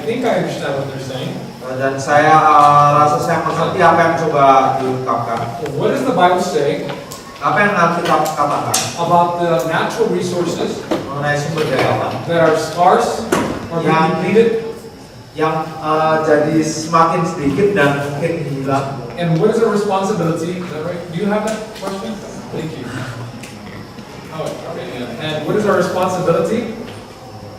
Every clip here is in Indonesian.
think I understand what they're saying. Dan saya rasa saya mengerti apa yang coba diungkapkan. What does the Bible say Apa yang Alkitab katakan about the natural resources mengenai sumber daya alam that are scarce or being depleted? yang jadi semakin sedikit dan mungkin hilang. And what is our responsibility? Is that right? Do you have that question? Thank you. Oh, okay. Yeah. And what is our responsibility?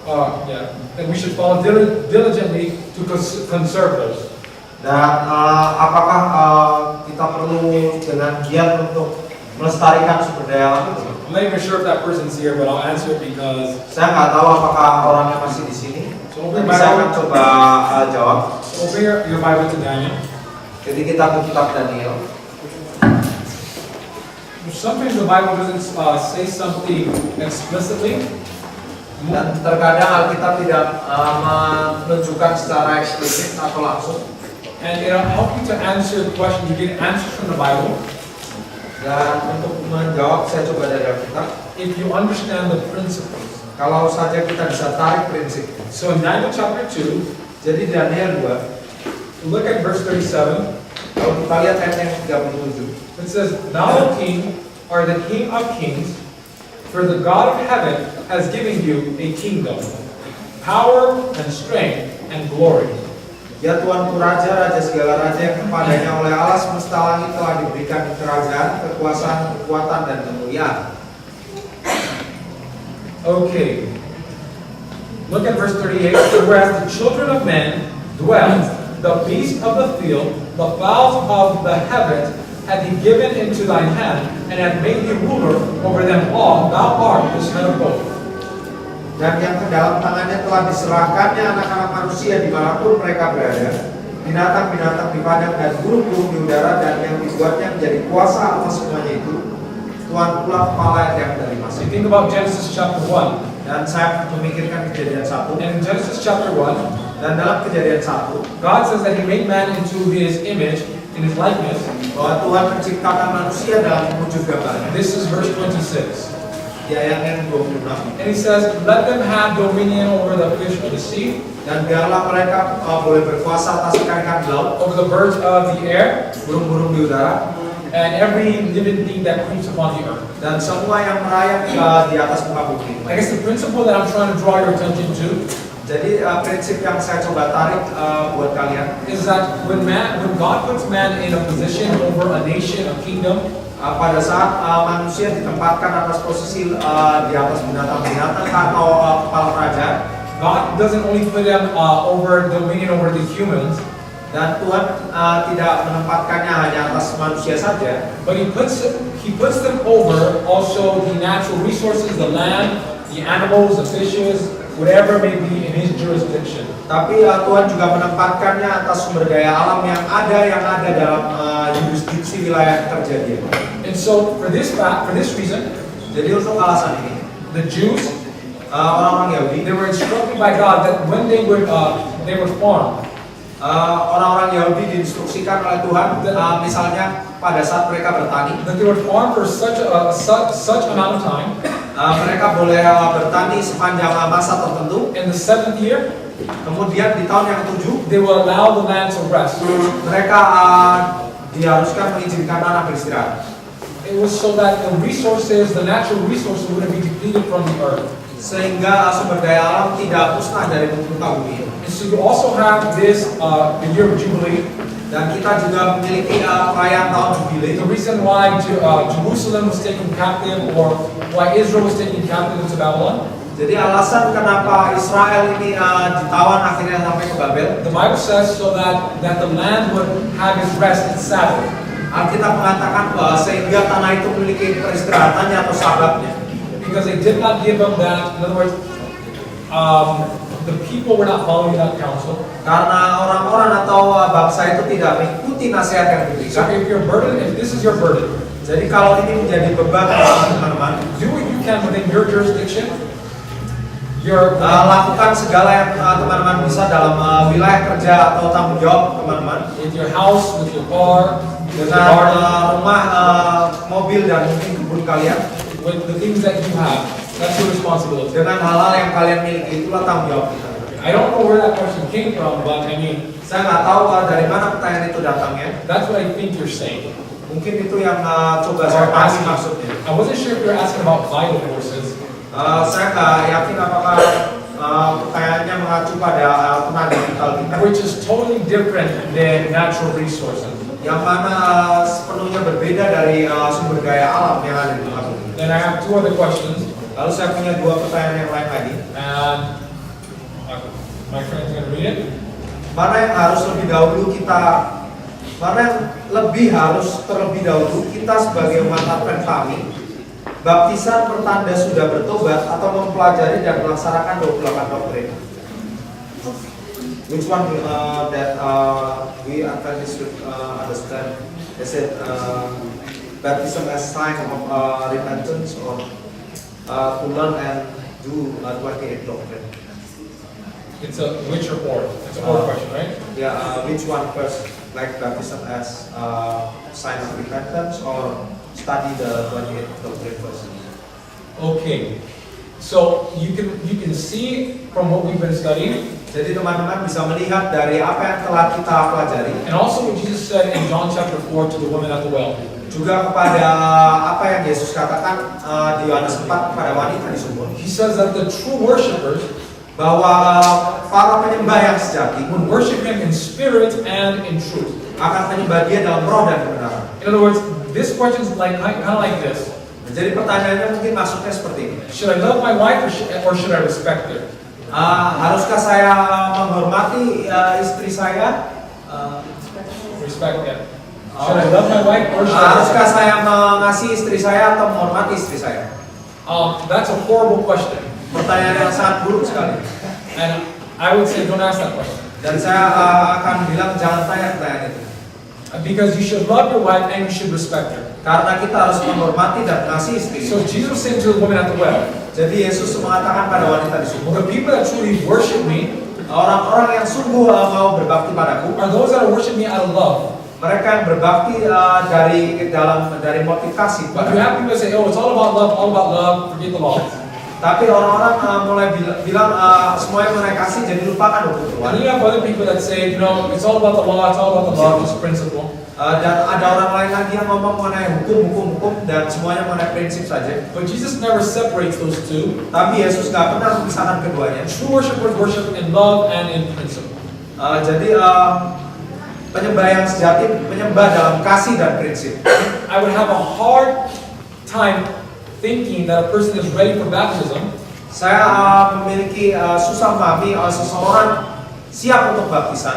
That we should follow diligently to conserve those. Dan apakah kita perlu dengan giat untuk melestarikan sumber daya alam itu? I'm not even sure if that person's here, but I'll answer it because. Saya nggak tahu apakah orangnya masih di sini. Tapi saya akan coba jawab. Open your Bible to Daniel. Jadi kita ke kitab Daniel. Sometimes the Bible doesn't say something explicitly. Dan terkadang Alkitab tidak menunjukkan secara eksplisit atau langsung. And it'll help you to answer the question. You get answers from the Bible. Dan untuk menjawab saya coba dari Alkitab. If you understand the principles. Kalau saja kita bisa tarik prinsip. So in Daniel chapter 2, jadi Daniel 2, look at verse 37. Kalau kita lihat ayat yang 37. It says, "Thou, O king, art the king of kings, for the God of heaven has given you a kingdom, power and strength and glory." Ya Tuanku Raja, Raja segala raja yang kepadanya oleh Allah semesta langit telah diberikan kerajaan, kekuasaan, kekuatan dan kemuliaan. Okay. Look at verse 38. "Whereas the children of men dwelt, the beasts of the field, the fowls of the heavens, had he given into thine hand, and had made thee ruler over them all. Thou art the head of both." Dan yang ke dalam tangannya telah diserahkannya anak-anak manusia dimanapun mereka berada, binatang-binatang di padang dan burung-burung di udara, dan yang dibuatnya menjadi kuasa atas semuanya itu. Tuhan pula kepala yang dari So masa. you think about Genesis chapter 1. Dan saya memikirkan kejadian 1. And in Genesis chapter 1, Dan dalam kejadian 1, God says that he made man into his image, in his likeness. bahwa Tuhan menciptakan manusia dalam wujud gambarnya. This is verse 26. Di ayat yang 26. And he says, "Let them have dominion over the fish of the sea, Dan biarlah mereka boleh berkuasa atas ikan-ikan di laut, over the birds of the air, burung-burung di udara, and every living thing that creeps upon the earth." dan semua yang merayap di atas muka bumi. I guess the principle that I'm trying to draw your attention to Jadi prinsip yang saya coba tarik buat kalian is that when God puts man in a position over a nation, a kingdom, pada saat manusia ditempatkan atas posisi di atas binatang-binatang atau kepala kerajaan, God doesn't only put them over dominion over the humans, dan Tuhan tidak menempatkannya hanya atas manusia saja, but He puts them over also the natural resources, the land, the animals, the fishes, whatever may be in His jurisdiction. tapi Tuhan juga menempatkannya atas sumber daya alam yang ada dalam jurisdiksi wilayah kerja Dia. And so for this reason, Jadi untuk alasan ini, the Jews, orang-orang Yahudi, they were instructed by God that when they would farm, orang-orang Yahudi diinstruksikan oleh Tuhan, misalnya pada saat mereka bertani, that they would farm for such amount of time. Mereka boleh bertani sepanjang masa tertentu. In the 7th year, Kemudian di tahun yang ke-7, they will allow the land to rest. mereka diharuskan mengizinkan tanah beristirahat. It was so that the natural resources wouldn't be depleted from the earth. Sehingga sumber daya alam tidak musnah dari muka bumi. And so you also have this the year of Jubilee. Dan kita juga memiliki perayaan tahun Jubilee. The reason why Jerusalem was taken captive, or why Israel was taken captive into Babylon. Jadi alasan kenapa Israel ini ditawan akhirnya sampai ke Babel. The Bible says so that the land would have its rest, its Sabbath. Alkitab mengatakan bahwa sehingga tanah itu memiliki peristirahatannya atau sabatnya. Because they did not give them that. In other words, the people were not following that counsel. Karena orang-orang atau bangsa itu tidak mengikuti nasihat yang So diberikan. if this is your burden, Jadi kalau ini menjadi beban teman-teman, do what you can within your jurisdiction. lakukan segala yang teman-teman bisa dalam wilayah kerja atau tanggung jawab teman-teman. With your house, with your car, with your Dengan garden, rumah, mobil dan mungkin kebun kalian. with the things that you have. That's your responsibility. Dengan hal-hal yang kalian miliki, itulah tanggung jawab kita. I don't know where that question came from, but I mean, Saya nggak tahu dari mana pertanyaan itu datangnya. that's what I think you're saying. Mungkin itu yang coba saya pahami maksudnya. I wasn't sure if you're asking about vital forces. Saya nggak yakin apakah pertanyaannya mengacu pada tenaga vital kita, Which is totally different than natural resources. yang mana sepenuhnya berbeda dari sumber daya alam yang ada di tempat ini. Then I have two other questions, Lalu saya punya dua pertanyaan yang lain lagi. and my friend's gonna read it. Mana yang harus lebih dahulu kita, mana yang lebih harus terlebih dahulu kita sebagai umat Advent kami, baptisan pertanda sudah bertobat atau mempelajari dan melaksanakan 28 doktrin? Which one that we Adventists should understand? Is it baptism as sign of repentance, or to learn and do 28 doctrine? It's a which or or. It's a or question, right? Yeah, which one first? Like baptism as sign of repentance, or study the 28 doctrine first? Okay. So you can see from what we've been studying, Jadi teman-teman bisa melihat dari apa yang telah kita pelajari, and also what Jesus said in John chapter 4 to the woman at the well. juga kepada apa yang Yesus katakan di Yohanes 4 kepada wanita di sumur. He says that the true worshipers Bahwa para penyembah yang sejati would worship Him in spirit and in truth. akan menyembah Dia dalam roh dan kebenaran. In other words, this question is like kind of like this: Jadi pertanyaannya mungkin maksudnya seperti ini. should I love my wife or should I respect her? Haruskah saya menghormati istri saya? Respect her. Should I love my wife or should I Haruskah respect her? saya mengasihi istri saya atau menghormati istri saya? That's a horrible question, Pertanyaan yang sangat buruk sekali. and I would say don't ask that question. Dan saya akan bilang jangan tanya pertanyaan itu. Because you should love your wife and you should respect her. Karena kita harus menghormati dan mengasihi istri. So Jesus saying to the woman at the well, Jadi Yesus mengatakan pada wanita di sumur, the people that truly worship me orang-orang yang sungguh mau berbakti padaku, are those that worship me out of love. mereka yang berbakti dari motif kasih. But you have people that say, oh, it's all about love, forget the law. Tapi orang-orang mulai bilang semuanya mengenai kasih, jadi lupakan hukum And Tuhan. then you have other people that say, it's all about the law, it's all about the law, it's principle. Dan ada orang lain lagi yang ngomong mengenai hukum dan semuanya mengenai prinsip saja. But Jesus never separates those two. Tapi Yesus nggak pernah memisahkan keduanya. True worshipers worship in love and in principle. Jadi penyembah yang sejati menyembah dalam kasih dan prinsip. I would have a hard time thinking that a person is ready for baptism Saya memiliki susah memahami seseorang siap untuk baptisan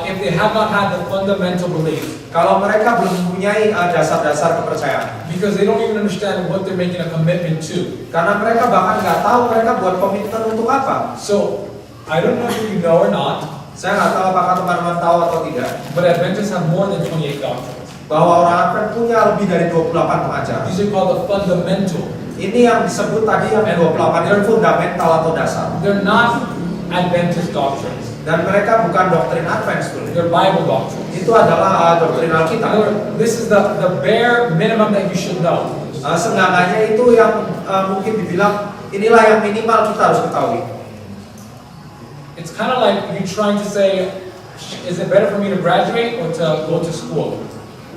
if they have not had the fundamental belief. kalau mereka belum mempunyai dasar-dasar kepercayaan. Because they don't even understand what they're making a commitment to. Karena mereka bahkan nggak tahu mereka buat komitmen untuk apa. So, I don't know if you know or not, Saya nggak tahu apakah teman-teman tahu atau tidak, but Adventists have more than 28 doctrines. bahwa orang Advent punya lebih dari 28 pengajaran. These are called the fundamental. Ini yang disebut tadi yang 28 itu fundamental atau dasar. They're not Adventist doctrines. Dan mereka bukan doktrin Advent sebenarnya. They're Bible doctrines. Itu adalah doktrin In Alkitab. other words, this is the bare minimum that you should know. Seenggaknya itu yang mungkin dibilang inilah yang minimal kita harus ketahui. It's kind of like you trying to say, is it better for me to graduate or to go to school?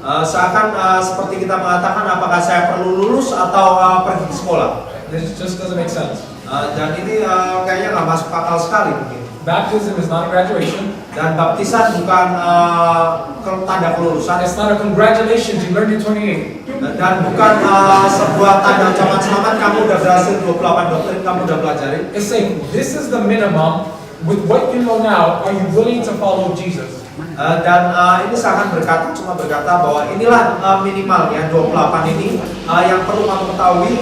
Seakan seperti kita mengatakan apakah saya perlu lulus atau pergi ke sekolah. This just doesn't make sense. Dan ini kayaknya nggak masuk akal sekali mungkin. Baptism is not a graduation. Dan baptisan bukan tanda kelulusan. It's not a congratulations, you learned your 28. Dan bukan sebuah tanda ucapan selamat kamu udah berhasil 28 doktrin kamu udah pelajari. It's saying, this is the minimum. With what you know now, are you willing to follow Jesus? Dan ini seakan cuma berkata bahwa inilah minimalnya 28 ini yang perlu kamu ketahui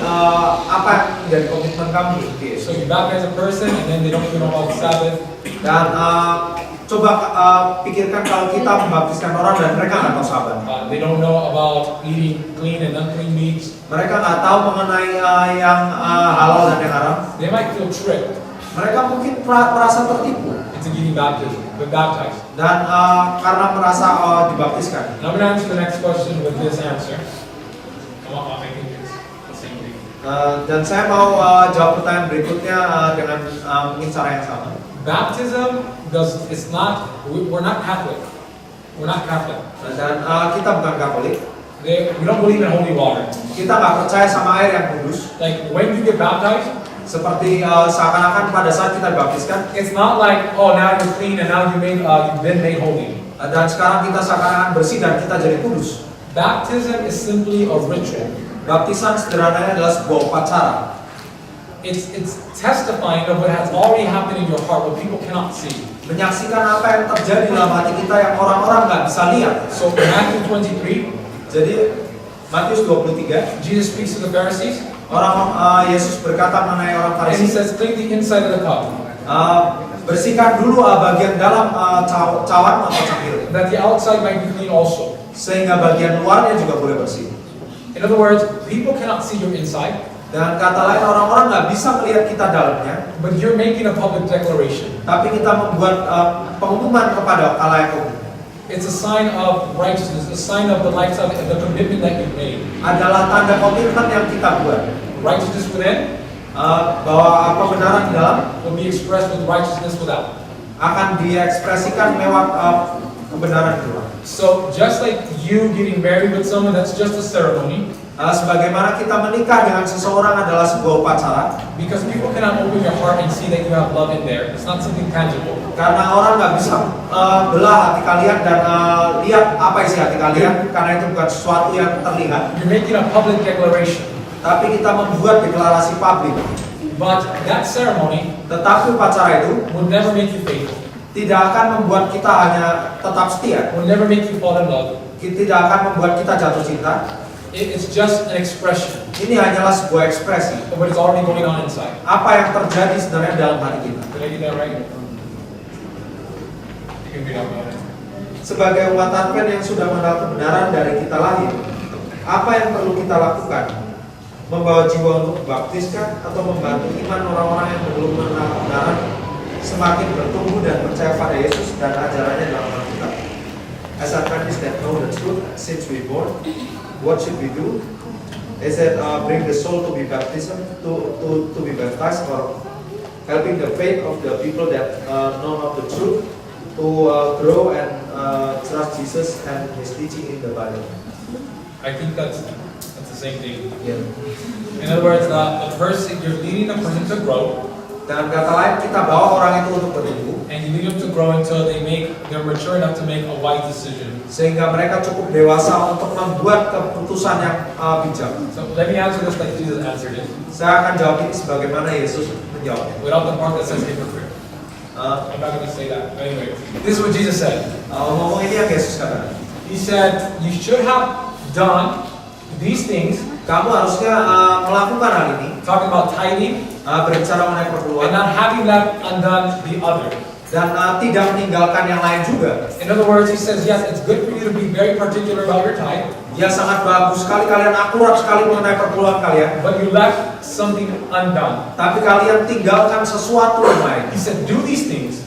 apa yang menjadi komitmen kamu untuk Yesus. So you baptize a person and then they don't even know about the Sabbath. Dan coba pikirkan kalau kita membaptiskan orang dan mereka nggak tahu Sabat. They don't know about eating clean and unclean meats. Mereka nggak tahu mengenai yang halal dan yang haram. They might feel tricked Mereka mungkin merasa tertipu into getting baptized. dan karena merasa dibaptiskan. And I'm going to answer the next question with this answer. I think it's the same thing. Dan saya mau jawab pertanyaan berikutnya dengan mungkin cara yang sama. Baptism we're not Catholic. We're not Catholic. Dan kita bukan Katolik. We don't believe in holy water. Kita nggak percaya sama air yang kudus. Like when you get baptized, Seperti seakan-akan pada saat kita dibaptiskan, it's not like, oh, now you're clean and now you've been made holy. dan sekarang kita seakan-akan bersih dan kita jadi kudus. Baptism is simply a ritual. Baptisan sederhananya adalah sebuah upacara. It's testifying of what has already happened in your heart, what people cannot see. Menyaksikan apa yang terjadi dalam hati kita yang orang-orang nggak bisa lihat. So in Matthew 23, Jadi Matius 23, Jesus speaks to the Pharisees, Yesus berkata mengenai orang and he Farisi, says, clean the inside of the cup, bersihkan dulu bagian dalam cawan atau cangkir, that the outside might be clean also. sehingga bagian luarnya juga boleh bersih. In other words, people cannot see your inside, Dan kata lain, orang-orang nggak bisa melihat kita dalamnya, but you're making a public declaration. tapi kita membuat pengumuman kepada khalayak umum. It's a sign of righteousness, a sign of the lifestyle, the commitment that you've made. Adalah tanda komitmen yang kita buat. Righteousness within Bahwa kebenaran di dalam will be expressed with righteousness without. akan diekspresikan lewat kebenaran di luar. So just like you getting married with someone, that's just a ceremony. Sebagaimana kita menikah dengan seseorang adalah sebuah upacara, Because people cannot open your heart and see that you have love in there. It's not something tangible. karena orang nggak bisa belah hati kalian dan lihat apa isi hati kalian, karena itu bukan sesuatu yang terlihat. You're making a public declaration. Tapi kita membuat deklarasi publik. But that ceremony Tetapi upacara itu will never make you faithful. tidak akan membuat kita hanya tetap setia, Will never make you fall in love. tidak akan membuat kita jatuh cinta. It's just an expression Ini hanyalah sebuah ekspresi of what is already going on inside. apa yang terjadi sebenarnya dalam hati kita. Did I get that right? You can read out loud. Sebagai umat Advent yang sudah mengenal kebenaran dari kita lahir, apa yang perlu kita lakukan? Membawa jiwa untuk dibaptiskan atau membantu iman orang-orang yang belum mengenal kebenaran semakin bertumbuh dan percaya pada Yesus dan ajarannya dalam Alkitab. As Adventists that know the truth since we born, what should we do? Is it bring the soul to be baptism, to be baptized, or helping the faith of the people that know of the truth to grow and trust Jesus and His teaching in the Bible? I think that's the same thing. Yeah. In other words, the person, you're leading the person to grow, Dan kata lain, kita bawa orang itu untuk bertumbuh, and you lead them to grow until they're mature enough to make a wise decision. sehingga mereka cukup dewasa untuk membuat keputusan yang bijak. So let me answer this like Jesus answered it, Saya akan jawab ini sebagaimana Yesus menjawabnya. without the part that says hypocrite. I'm not going to say that. Anyway, this is what Jesus said. Ngomong ini yang Yesus katakan. He said, you should have done these things, Kamu harusnya melakukan hal ini, talking about tithing, berbicara mengenai and perpuluhan, not having left undone the other. dan tidak meninggalkan yang lain juga. In other words, he says, yes, it's good for you to be very particular about your tithe, Ya sangat bagus sekali kalian akurat sekali mengenai perpuluhan kalian, but you left something undone. tapi kalian tinggalkan sesuatu yang lain. He said, do these things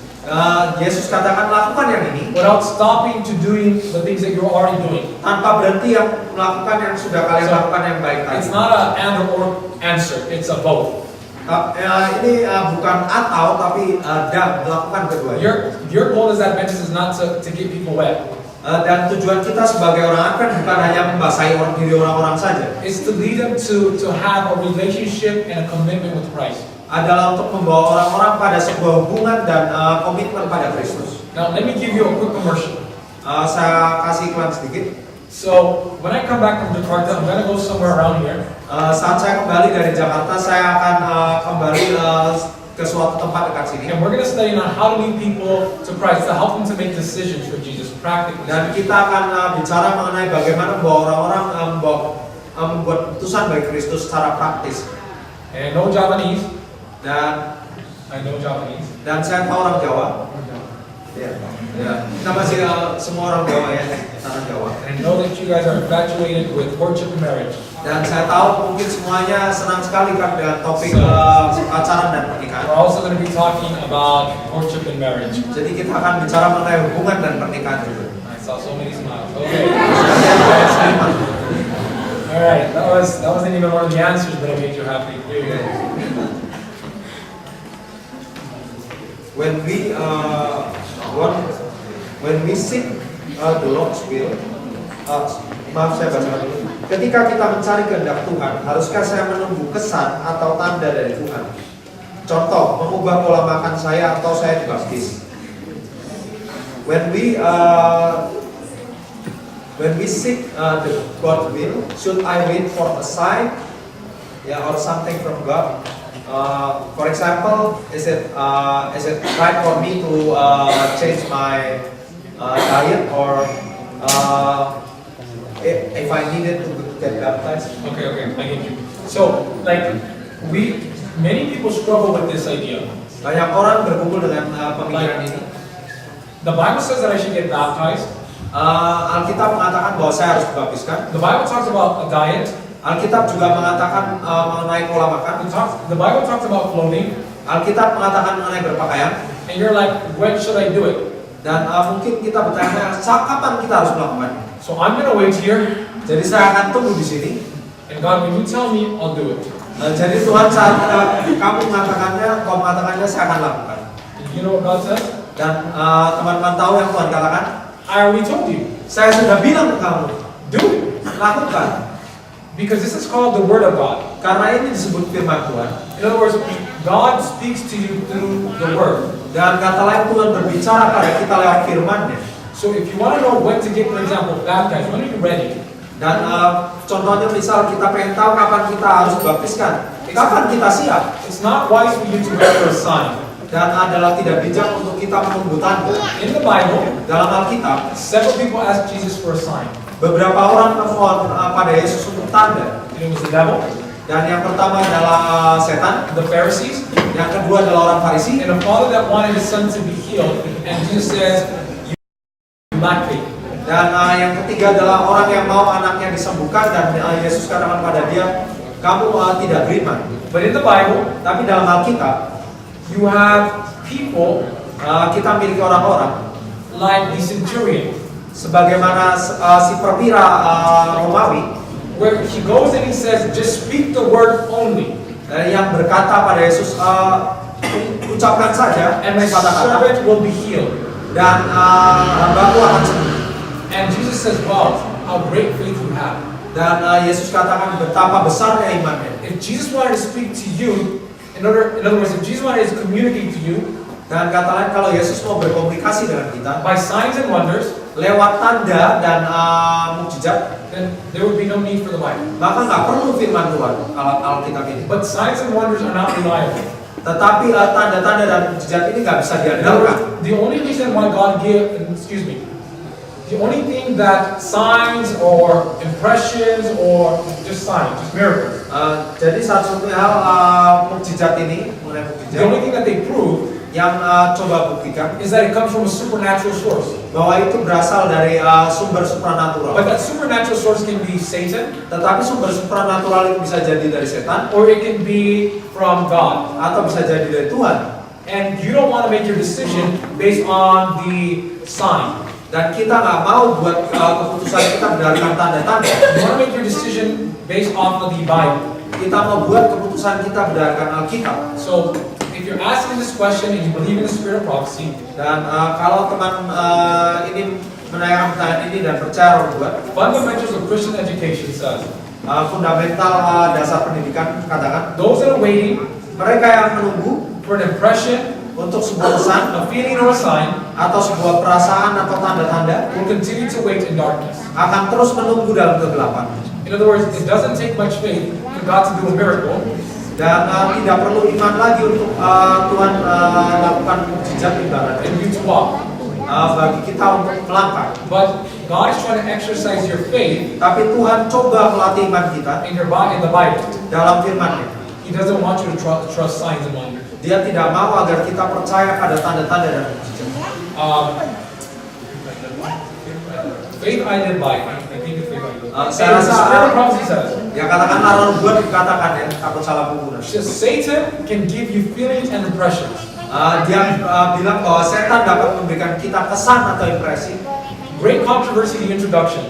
Yesus katakan lakukan yang ini without stopping to doing the things that you're already doing. tanpa berhenti yang melakukan yang sudah kalian So, lakukan yang baik tadi. It's not an and or answer, it's a both. Ini bukan atau tapi dan melakukan keduanya. Your goal as Adventist is not to get people wet. Dan tujuan kita sebagai orang Advent bukan hanya membasahi diri orang-orang saja. It's to lead them to have a relationship and a commitment with Christ. Adalah untuk membawa orang-orang pada sebuah hubungan dan komitmen pada Kristus. Now let me give you a quick commercial. Saya kasih iklan sedikit. So when I come back from Jakarta, I'm gonna go somewhere around here. Saat saya kembali dari Jakarta, saya akan kembali ke suatu tempat dekat sini. And we're gonna study on how to lead people to Christ, to help them to make decisions for Jesus practically. Dan kita akan bicara mengenai bagaimana membawa orang-orang membuat keputusan bagi Kristus secara praktis. And I know Japanese. Dan saya tahu orang Jawa. Ya. Kita masih semua orang Jawa ya, tanah Jawa. And I know that you guys are infatuated with courtship and marriage. Dan saya tahu mungkin semuanya senang sekali kan dengan topik pacaran dan pernikahan. We're also going to be talking about courtship and marriage. Jadi kita akan bicara mengenai hubungan dan pernikahan juga. I saw so many smiles. Okay. All right. That wasn't even one of the answers, but it made you happy. when we seek the Lord's will, maaf saya baca dulu. Ketika kita mencari kehendak Tuhan, haruskah saya menunggu kesan atau tanda dari Tuhan? Contoh, mengubah pola makan saya atau saya dibaptis. When we seek the God's will, should I wait for a sign, or something from God? For example, is it right for me to change my diet, or if I needed to get baptized? Okay, I get you. So, many people struggle with this idea. Banyak orang berkumpul dengan pemikiran ini. The Bible says that I should get baptized. Alkitab mengatakan bahwa saya harus dibaptiskan. The Bible talks about a diet. Alkitab juga mengatakan mengenai pola makan. The Bible talks about clothing. Alkitab mengatakan mengenai berpakaian. And you're like, when should I do it? Dan mungkin kita bertanya, kapan kita harus melakukan? So I'm gonna wait here. Jadi saya akan tunggu di sini. And God, when you tell me, I'll do it. Jadi Tuhan saat kamu mengatakannya, kau mengatakannya, saya akan lakukan. You know what God says? Dan teman-teman tahu yang Tuhan katakan? I already told you. Saya sudah bilang ke kamu, Do it. lakukan. Because this is called the Word of God. Karena ini disebut firman Tuhan. In other words, God speaks to you through the Word. Dan kata lain Tuhan berbicara pada kita lewat firman-Nya. So if you want to know when to get, for example, baptized, when are you ready? Dan contohnya misal kita pengen tahu kapan kita harus baptiskan, kapan kita siap. It's not wise for you to wait for a sign. Dan adalah tidak bijak untuk kita menunggu tanda. In the Bible, Dalam Alkitab, several people asked Jesus for a sign. beberapa orang memohon pada Yesus untuk tanda. And it was the devil, Dan yang pertama adalah setan, the Pharisees, yang kedua adalah orang Farisi, and a father that wanted his son to be healed. And Jesus says, you lack faith. dan yang ketiga adalah orang yang mau anaknya disembuhkan, dan Yesus katakan pada dia, kamu tidak beriman. But in the Bible, Tapi dalam Alkitab, you have people kita miliki orang-orang like the centurion, sebagaimana si perwira Romawi where he goes and he says, just speak the word only, yang berkata pada Yesus, ucapkan saja and my kata-kata, servant will be healed. dan hambaku akan sembuh. And Jesus says, wow, how great faith you have. Dan Yesus katakan betapa besarnya imannya. If Jesus wanted to speak to you, in other words, if Jesus wanted to communicate to you Dan kata lain, kalau Yesus mau berkomunikasi dengan kita by signs and wonders, lewat tanda dan mukjizat, then there would be no need for the Bible. maka nggak perlu firman Tuhan Alkitab ini. But signs and wonders are not reliable. Tetapi tanda-tanda dan mukjizat ini nggak bisa diandalkan. The only reason why God the only thing that signs or impressions or just signs, just miracles, Jadi satu-satunya hal mukjizat ini, mengenai the only mukjizat thing that they prove yang coba buktikan is that it comes from a supernatural source. bahwa itu berasal dari sumber supranatural. But that supernatural source can be Satan, Tetapi sumber supranatural itu bisa jadi dari setan or it can be from God. atau bisa jadi dari Tuhan. And you don't want to make your decision based on the sign. Dan kita nggak mau buat keputusan kita berdasarkan tanda-tanda. You want to make your decision based off of the Bible. Kita mau buat keputusan kita berdasarkan Alkitab. So, if you're asking this question and you believe in the spirit of prophecy, Dan kalau teman ini menanyakan pertanyaan ini dan percaya roh buat fundamentals of Christian education says, fundamental dasar pendidikan katakan, those that are waiting mereka yang menunggu for an impression, untuk sebuah pesan a feeling, or a sign atau sebuah perasaan atau tanda-tanda will continue to wait in darkness. akan terus menunggu dalam kegelapan. In other words, it doesn't take much faith for God to do a miracle. Dan tidak perlu iman lagi untuk Tuhan lakukan mukjizat ibarat And you to walk. bagi kita untuk melangkah. But God is trying to exercise your faith Tapi Tuhan coba melatih iman kita in the Bible. dalam firman-Nya. He doesn't want you to trust signs and wonders. Dia tidak mau agar kita percaya pada tanda-tanda dan mukjizat. Faith I live by. I think it's faith I live by. Saya And the rasa spirit of prophecy says, ya katakanlah roh buat dikatakan ya, takut salah pengguna. Satan can give you feelings and impressions. Dia bilang bahwa setan dapat memberikan kita kesan atau impresi. Great controversy in the introduction.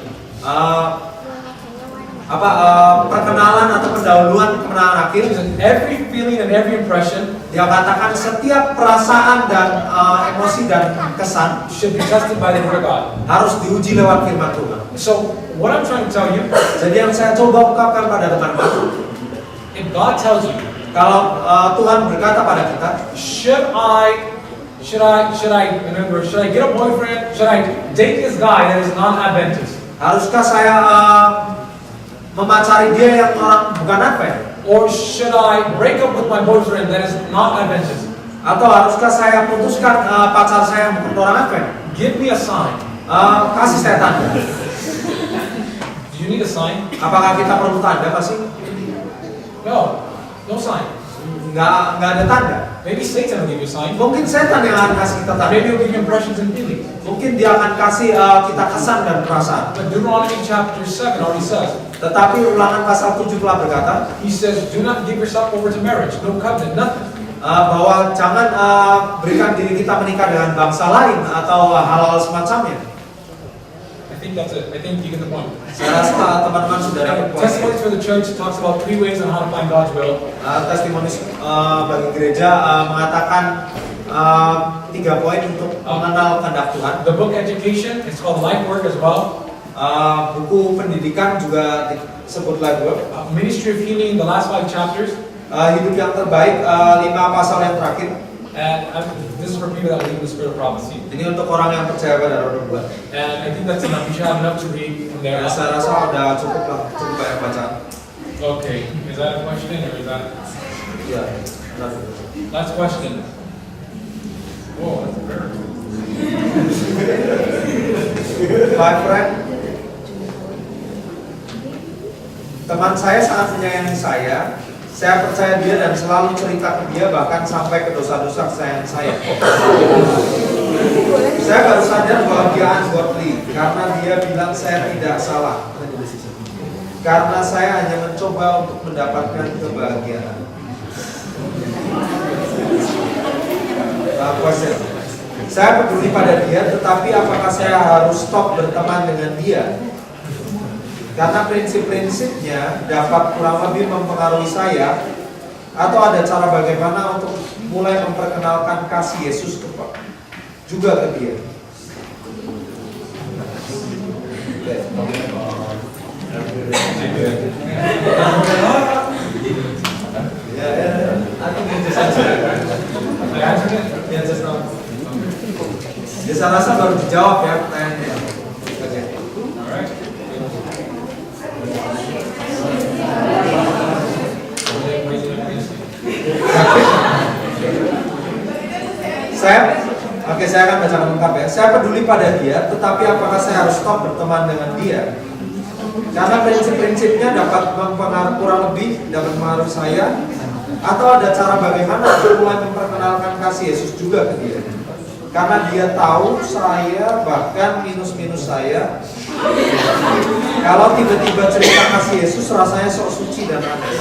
perkenalan atau pendahuluan kemenangan akhir. Every feeling and every impression Dia katakan setiap perasaan dan emosi dan kesan should be tested by the Word of God. harus diuji lewat firman Tuhan. So, what I'm trying to tell you, Jadi yang saya coba ungkapkan pada teman-teman, if God tells you, kalau Tuhan berkata pada kita, should I get a boyfriend? Should I date this guy that is non-Adventist? haruskah saya memacari dia yang orang bukan Advent? Or should I break up with my boyfriend that is not Adventist? Atau haruskah saya putuskan pacar saya yang bukan orang Advent? Give me a sign. Kasih saya tanda. Do you need a sign? Apakah kita perlu tanda kasih? No sign. Nggak ada tanda. Maybe Satan will give you a sign. Mungkin setan yang akan kasih kita tanda. Maybe he'll give you impressions and feelings. Mungkin dia akan kasih kita kesan dan perasaan. But Deuteronomy chapter 7 already says, Tetapi Ulangan pasal 7 telah berkata, he says, do not give yourself over to marriage, no covenant, nothing. bahwa jangan berikan diri kita menikah dengan bangsa lain atau hal-hal semacamnya. I think that's it. I think you get the point. Saya rasa teman-teman sudah dapat poin. Testimonies for the church talks about 3 ways on how to find God's will. Testimoni bagi gereja mengatakan 3 poin untuk mengenal kehendak Tuhan. The book Education, it's called Life Work as well. Buku pendidikan juga disebut Life Work. Ministry of Healing, the last 5 chapters. Hidup yang terbaik, 5 pasal yang terakhir. And this is for people that believe in the spirit of prophecy. Ini untuk orang yang percaya pada roh nubuat. And I think that's enough. You should have enough to read from there. Saya rasa udah cukup lah, cukup banyak bacaan. Okay, is that a question or is that? Ya, Last question. Oh, that's very cool. my friend, teman saya sangat menyayangi saya. Saya percaya dia dan selalu cerita ke dia bahkan sampai ke dosa-dosa kesayangan saya. Saya baru sadar bahwa dia ungodly karena dia bilang saya tidak salah. Karena saya hanya mencoba untuk mendapatkan kebahagiaan. Question. Saya peduli pada dia, tetapi apakah saya harus stop berteman dengan dia? Karena prinsip-prinsipnya dapat kurang lebih mempengaruhi saya, atau ada cara bagaimana untuk mulai memperkenalkan kasih Yesus juga ke dia. Ya, saya rasa baru dijawab ya pertanyaannya. Oke. Saya akan baca lengkap ya. Saya peduli pada dia, tetapi apakah saya harus stop berteman dengan dia? Karena prinsip-prinsipnya dapat kurang lebih dapat mempengaruhi saya, atau ada cara bagaimana untuk mulai memperkenalkan kasih Yesus juga ke dia? Karena dia tahu saya bahkan minus-minus saya. Kalau tiba-tiba cerita kasih Yesus rasanya sok suci dan aneh.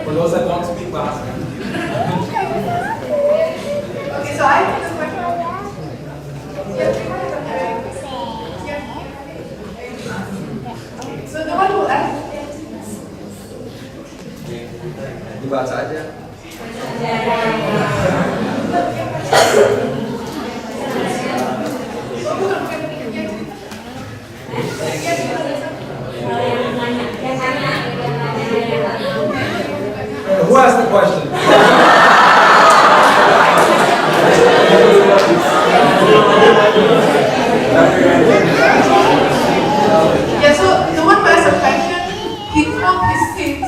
For those that don't speak last. Okay, so I think this question. So the one who asked. Dibaca aja. Who asked the question? Yeah, so the one who asked the question, he told his sins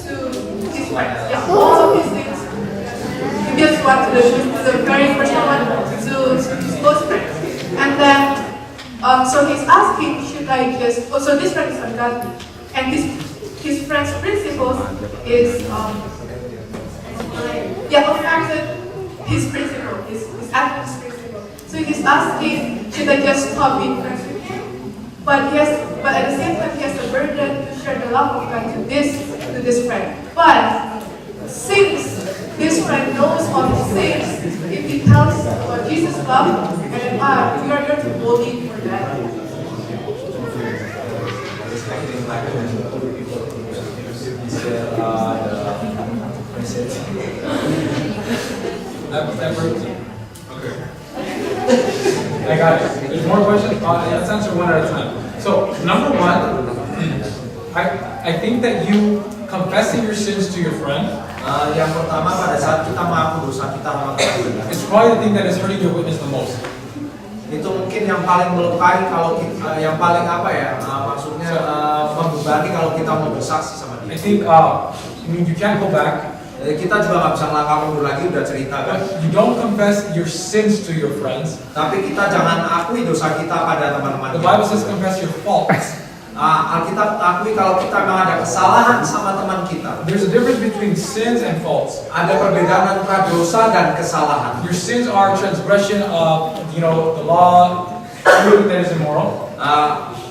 to his friends. Yeah, all of his sins. He just went to the very first one to his close friends. And then, so he's asking, should I just, so this friend is ungodly. And his friend's principles is, affected his principle, his His atmosphere is stable. So he's asking, should I just stop being friends with him? But at the same time, he has the burden to share the love of God to this friend. But since this friend knows all his sins, if he tells about Jesus' love, and then we are here to hold him for that. Okay. I got it. There's more questions? Let's answer one at a time. So, number one, I think that you confessing your sins to your friend Yang pertama, pada saat kita mengaku dosa kita sama teman kita, is probably the thing that is hurting your witness the most. itu mungkin yang paling melukai kalau kita, yang paling apa ya, maksudnya membebani kalau kita mau bersaksi sama dia. I think, you can't go back. Kita juga nggak bisa melangkah mundur lagi, udah cerita kan. You don't confess your sins to your friends. Tapi kita jangan akui dosa kita pada teman-teman The kita. Bible says confess your faults. Alkitab akui kalau kita memang ada kesalahan sama teman kita. There's a difference between sins and faults. Ada perbedaan antara dosa dan kesalahan. Your sins are transgression of, the law, doing that is immoral.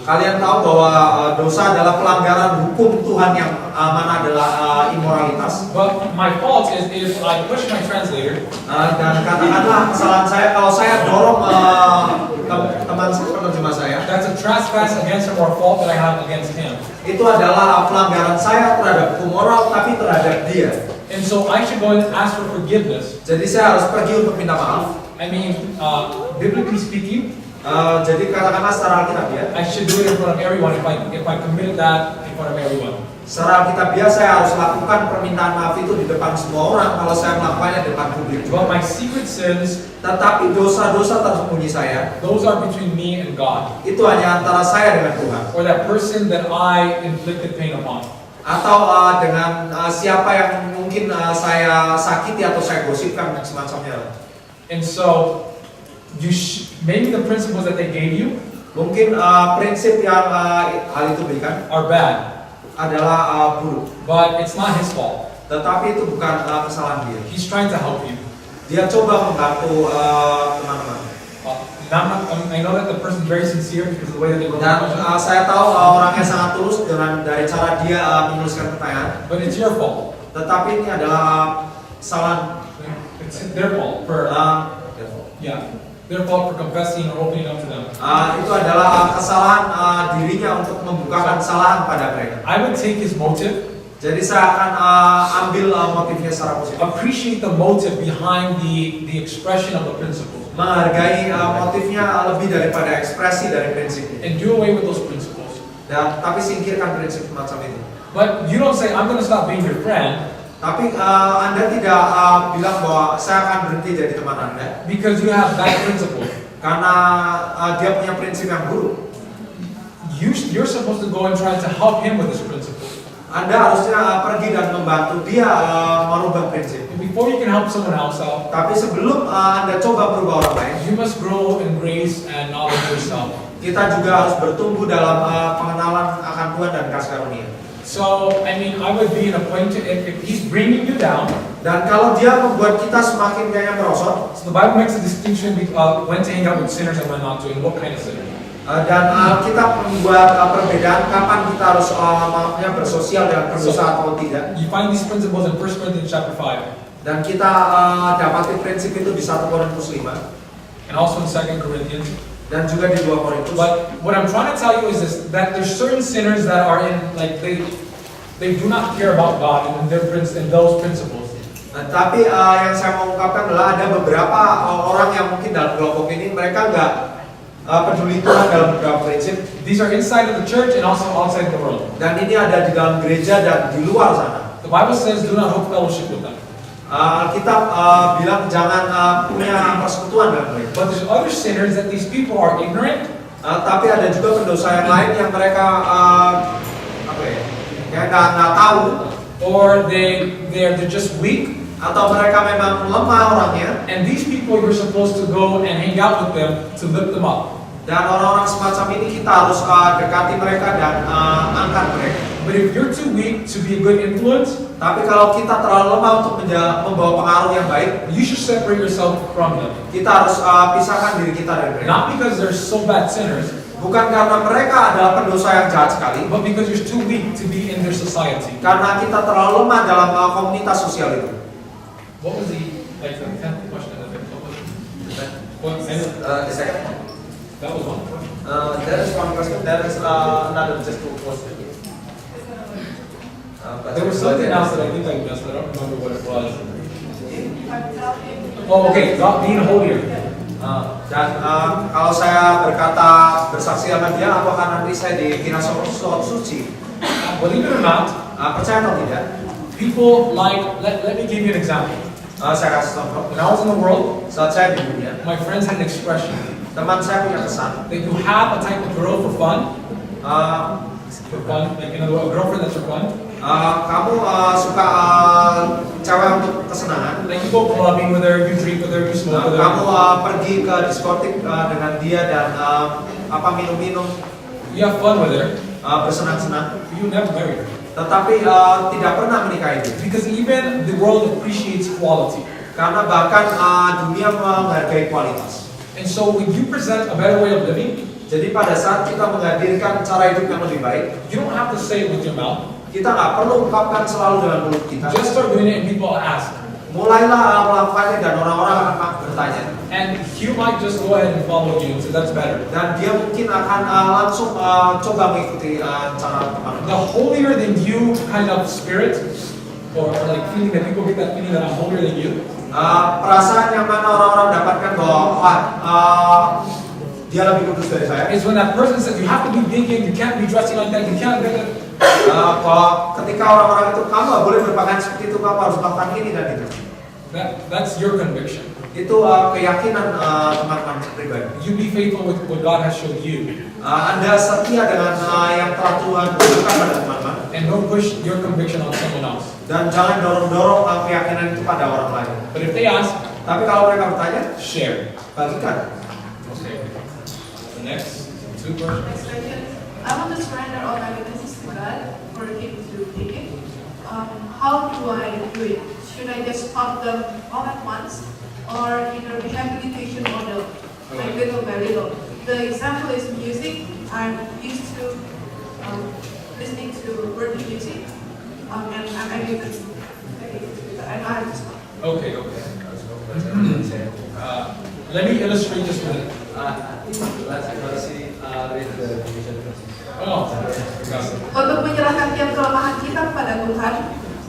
Kalian tahu bahwa dosa adalah pelanggaran hukum Tuhan yang mana adalah imoralitas. But my fault is if I push my translator. Dan katakanlah kesalahan saya kalau saya dorong teman penerjemah saya. That's a trespass against him or a fault that I have against him. Itu adalah pelanggaran saya terhadap hukum moral tapi terhadap dia. And so I should go and ask for forgiveness. Jadi saya harus pergi untuk minta maaf. I mean, biblically speaking, jadi katakanlah secara alkitabiah, I should do it in front of everyone if I committed that in front of everyone. secara alkitabiah saya harus lakukan permintaan maaf itu di depan semua orang kalau saya melakukannya di depan publik. But my secret sins, Tetapi dosa-dosa tersembunyi saya, those are between me and God, itu hanya antara saya dengan Tuhan, or that person that I inflicted pain upon. atau dengan siapa yang mungkin saya sakiti atau saya gosipkan dan semacamnya. And so, maybe the principles that they gave you Mungkin prinsip yang hal itu berikan are bad, adalah buruk, but it's not his fault. tetapi itu bukan kesalahan dia. He's trying to help you. Dia coba membantu teman-teman. I know that the person is very sincere because of the way that they wrote the Dan question, saya tahu orangnya sangat tulus dari cara dia menuliskan pertanyaan. but it's your fault. Tetapi ini adalah kesalahan. It's their fault for their fault for confessing or opening up to them. Itu adalah kesalahan dirinya untuk membukakan kesalahan pada mereka. I would take his motive, Jadi saya akan ambil motifnya secara positif. appreciate the motive behind the expression of the principles, Menghargai motifnya lebih daripada ekspresi dari prinsipnya. and do away with those principles. Dan tapi singkirkan prinsip macam itu. But you don't say, I'm going to stop being your friend Tapi Anda tidak bilang bahwa saya akan berhenti jadi teman Anda because you have bad principles. karena dia punya prinsip yang buruk. You're supposed to go and try to help him with his principles. Anda harusnya pergi dan membantu dia merubah prinsip. And before you can help someone else out, Tapi sebelum Anda coba merubah orang lain, you must grow in grace and knowledge yourself. kita juga harus bertumbuh dalam pengenalan akan Tuhan dan kasih karunia. So, I would be in a point if he's bringing you down. Dan kalau dia membuat kita semakin kayaknya merosot, So the Bible makes a distinction between when to hang out with sinners and when not to, and what kind of sinner. dan kita membuat perbedaan kapan kita harus bersosial dengan pendosa atau tidak. You find these principles in 1 Corinthians chapter 5, Dan kita dapati prinsip itu di 1 Korintus 5 and also in 2 Corinthians. dan juga di 2 Korintus. But what I'm trying to tell you is this, that there's certain sinners that are in, like, they do not care about God and those principles. Tapi yang saya mau ungkapkan adalah ada beberapa orang yang mungkin dalam kelompok ini mereka nggak peduli Tuhan dalam beberapa prinsip. These are inside of the church and also outside the world. Dan ini ada di dalam gereja dan di luar sana. The Bible says, do not hold fellowship with them. Alkitab bilang jangan punya persekutuan dengan mereka. But there's other sinners that these people are ignorant. Tapi ada juga pendosa yang lain yang mereka nggak tahu, Or they're just weak. atau mereka memang lemah orangnya. And these people you're supposed to go and hang out with them to lift them up. Dan orang-orang semacam ini kita harus dekati mereka dan angkat mereka. But if you're too weak to be a good influence, Tapi kalau kita terlalu lemah untuk membawa pengaruh yang baik, you should separate yourself from them. kita harus pisahkan diri kita dari mereka. Not because they're so bad sinners, Bukan karena mereka adalah pendosa yang jahat sekali, but because you're too weak to be in their society. karena kita terlalu lemah dalam komunitas sosial itu. What was the 10th question? What, The second one. that was one. There is one question. There is another just two questions. There was something else that I think I missed. I don't remember what it was. If I tell him, Oh, okay. God being holier. Dan kalau saya berkata bersaksi sama dia, apakah nanti saya dikira suci? Believe it or not, Percaya atau tidak? people like, let me give you an example. Saya kasih contoh. When I was in the world, Saat saya di dunia, my friends had an expression teman saya punya kesan. that you have a type of girl for fun, uh, like a girlfriend that's for fun. Kamu suka cewek untuk kesenangan. Like you go clubbing with her, you drink with her, you smoke with Kamu her. pergi ke diskotik dengan dia dan minum-minum, You have fun with her, bersenang-senang. but you never marry her. Tetapi tidak pernah menikahi dia. Because even the world appreciates quality. Karena bahkan dunia menghargai kualitas. And so when you present a better way of living, Jadi pada saat kita menghadirkan cara hidup yang lebih baik, you don't have to say it with your mouth. kita nggak perlu ungkapkan selalu dengan mulut kita. Just start doing it and people ask. Mulailah melakukannya dan orang-orang akan bertanya. And you might just go ahead and follow you and say that's better. Dan dia mungkin akan langsung coba mengikuti cara teman. The holier than you kind of spirit, or like feeling that people get that feeling that I'm holier than you, Perasaan yang mana orang-orang dapatkan bahwa dia lebih kudus dari saya. is when that person says you have to be thinking, you can't be dressing like that, you can't do that. Ketika orang-orang itu, kamu nggak boleh berpakaian seperti itu, kamu harus melakukan ini dan itu. That's your conviction. Itu keyakinan teman-teman pribadi. You be faithful with what God has shown you, Anda setia dengan yang telah Tuhan tunjukkan pada teman-teman. and don't push your conviction on someone else. Dan jangan dorong-dorong keyakinan itu pada orang lain. But if they ask, Tapi kalau mereka bertanya, share. bagikan. Okay. The next two questions. next question, I want to surrender all my weaknesses to God for Him to take it. How do I do it? Should I just stop them all at once, or in a rehabilitation model, like little by little? The example is music. I'm used to listening to worldly music, and I'm addicted. I know how to stop. Okay. Let me illustrate this with it. Let's see. Read the division. Oh, got it. Untuk menyerahkan tiap kelemahan kita kepada Tuhan,